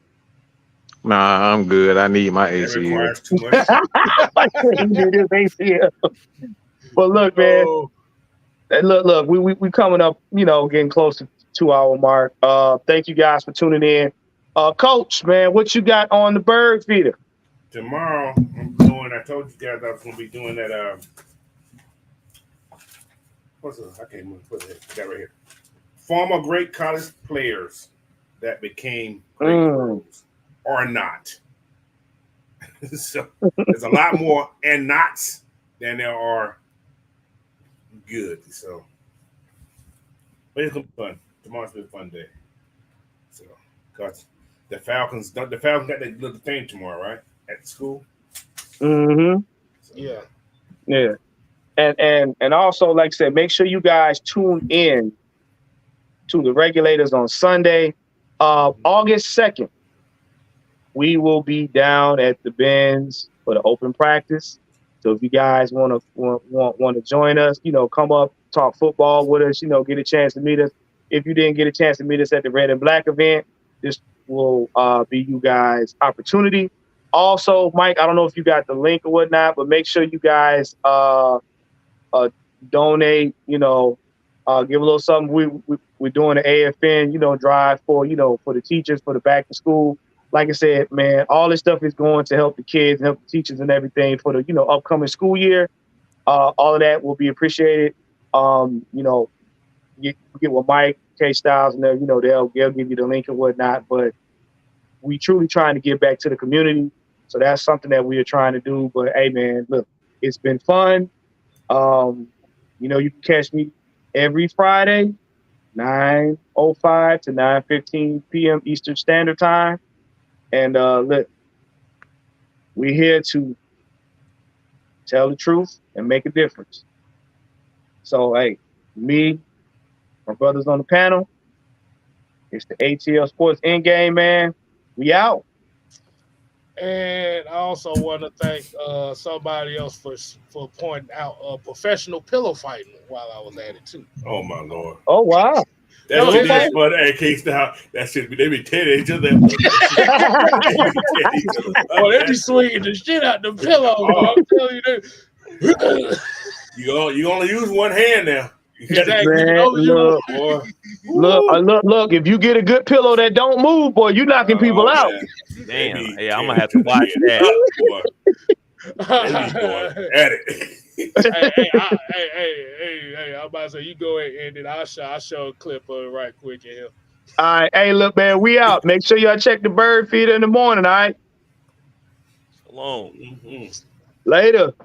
Nah, I'm good. I need my ACL. That requires too much. But look, man. Look. We coming up. Getting close to 2 hour mark. Thank you guys for tuning in. Coach, man, what you got on the bird feeder? Tomorrow, I told you guys I was going to be doing that. I can't remember. Put it right here. Former great college players that became great pros or not. So there's a lot more and nots than there are good. So, but it's going to be fun. Tomorrow's been a fun day. So, because the Falcons got that little thing tomorrow, right? At school. Mm-hmm. So, yeah. And also, like I said, make sure you guys tune in to the Regulators on Sunday, August 2nd. We will be down at the Benz for the open practice. So if you guys want to join us, come up, talk football with us, get a chance to meet us. if you didn't get a chance to meet us at the Red and Black event, this will be you guys' opportunity. Also, Mike, I don't know if you got the link or whatnot, but make sure you guys donate, give a little something. We're doing the AFN, drive for, for the teachers, for the back to school. Like I said, man, all this stuff is going to help the kids and help the teachers and everything for the, upcoming school year. All of that will be appreciated. Get with Mike, K Styles, and they'll give you the link and whatnot. But we truly trying to give back to the community. So that's something that we are trying to do. But hey, man, look, it's been fun. You can catch me every Friday, 9:05 to 9:15 p.m. Eastern Standard Time. And look, we're here to tell the truth and make a difference. So, hey, me, my brothers on the panel, it's the ATL Sports Endgame, man. We out. And I also want to thank somebody else for pointing out professional pillow fighting while I was at it too. Oh my Lord! Oh wow! That shit is fun. Hey, K Style, that shit they be tearing each other. Oh, they be swinging the shit out the pillow. I'm telling you that. You only use one hand now. Exactly. Man, look, if you get a good pillow that don't move, boy, you knocking people out. Damn. Yeah, I'm gonna have to watch that. At it. Hey, I'm about to say you go ahead and then I'll show a clip of it right quick in here. All right, hey, look, man, we out. Make sure y'all check the bird feeder in the morning, all right? Shalom. Later.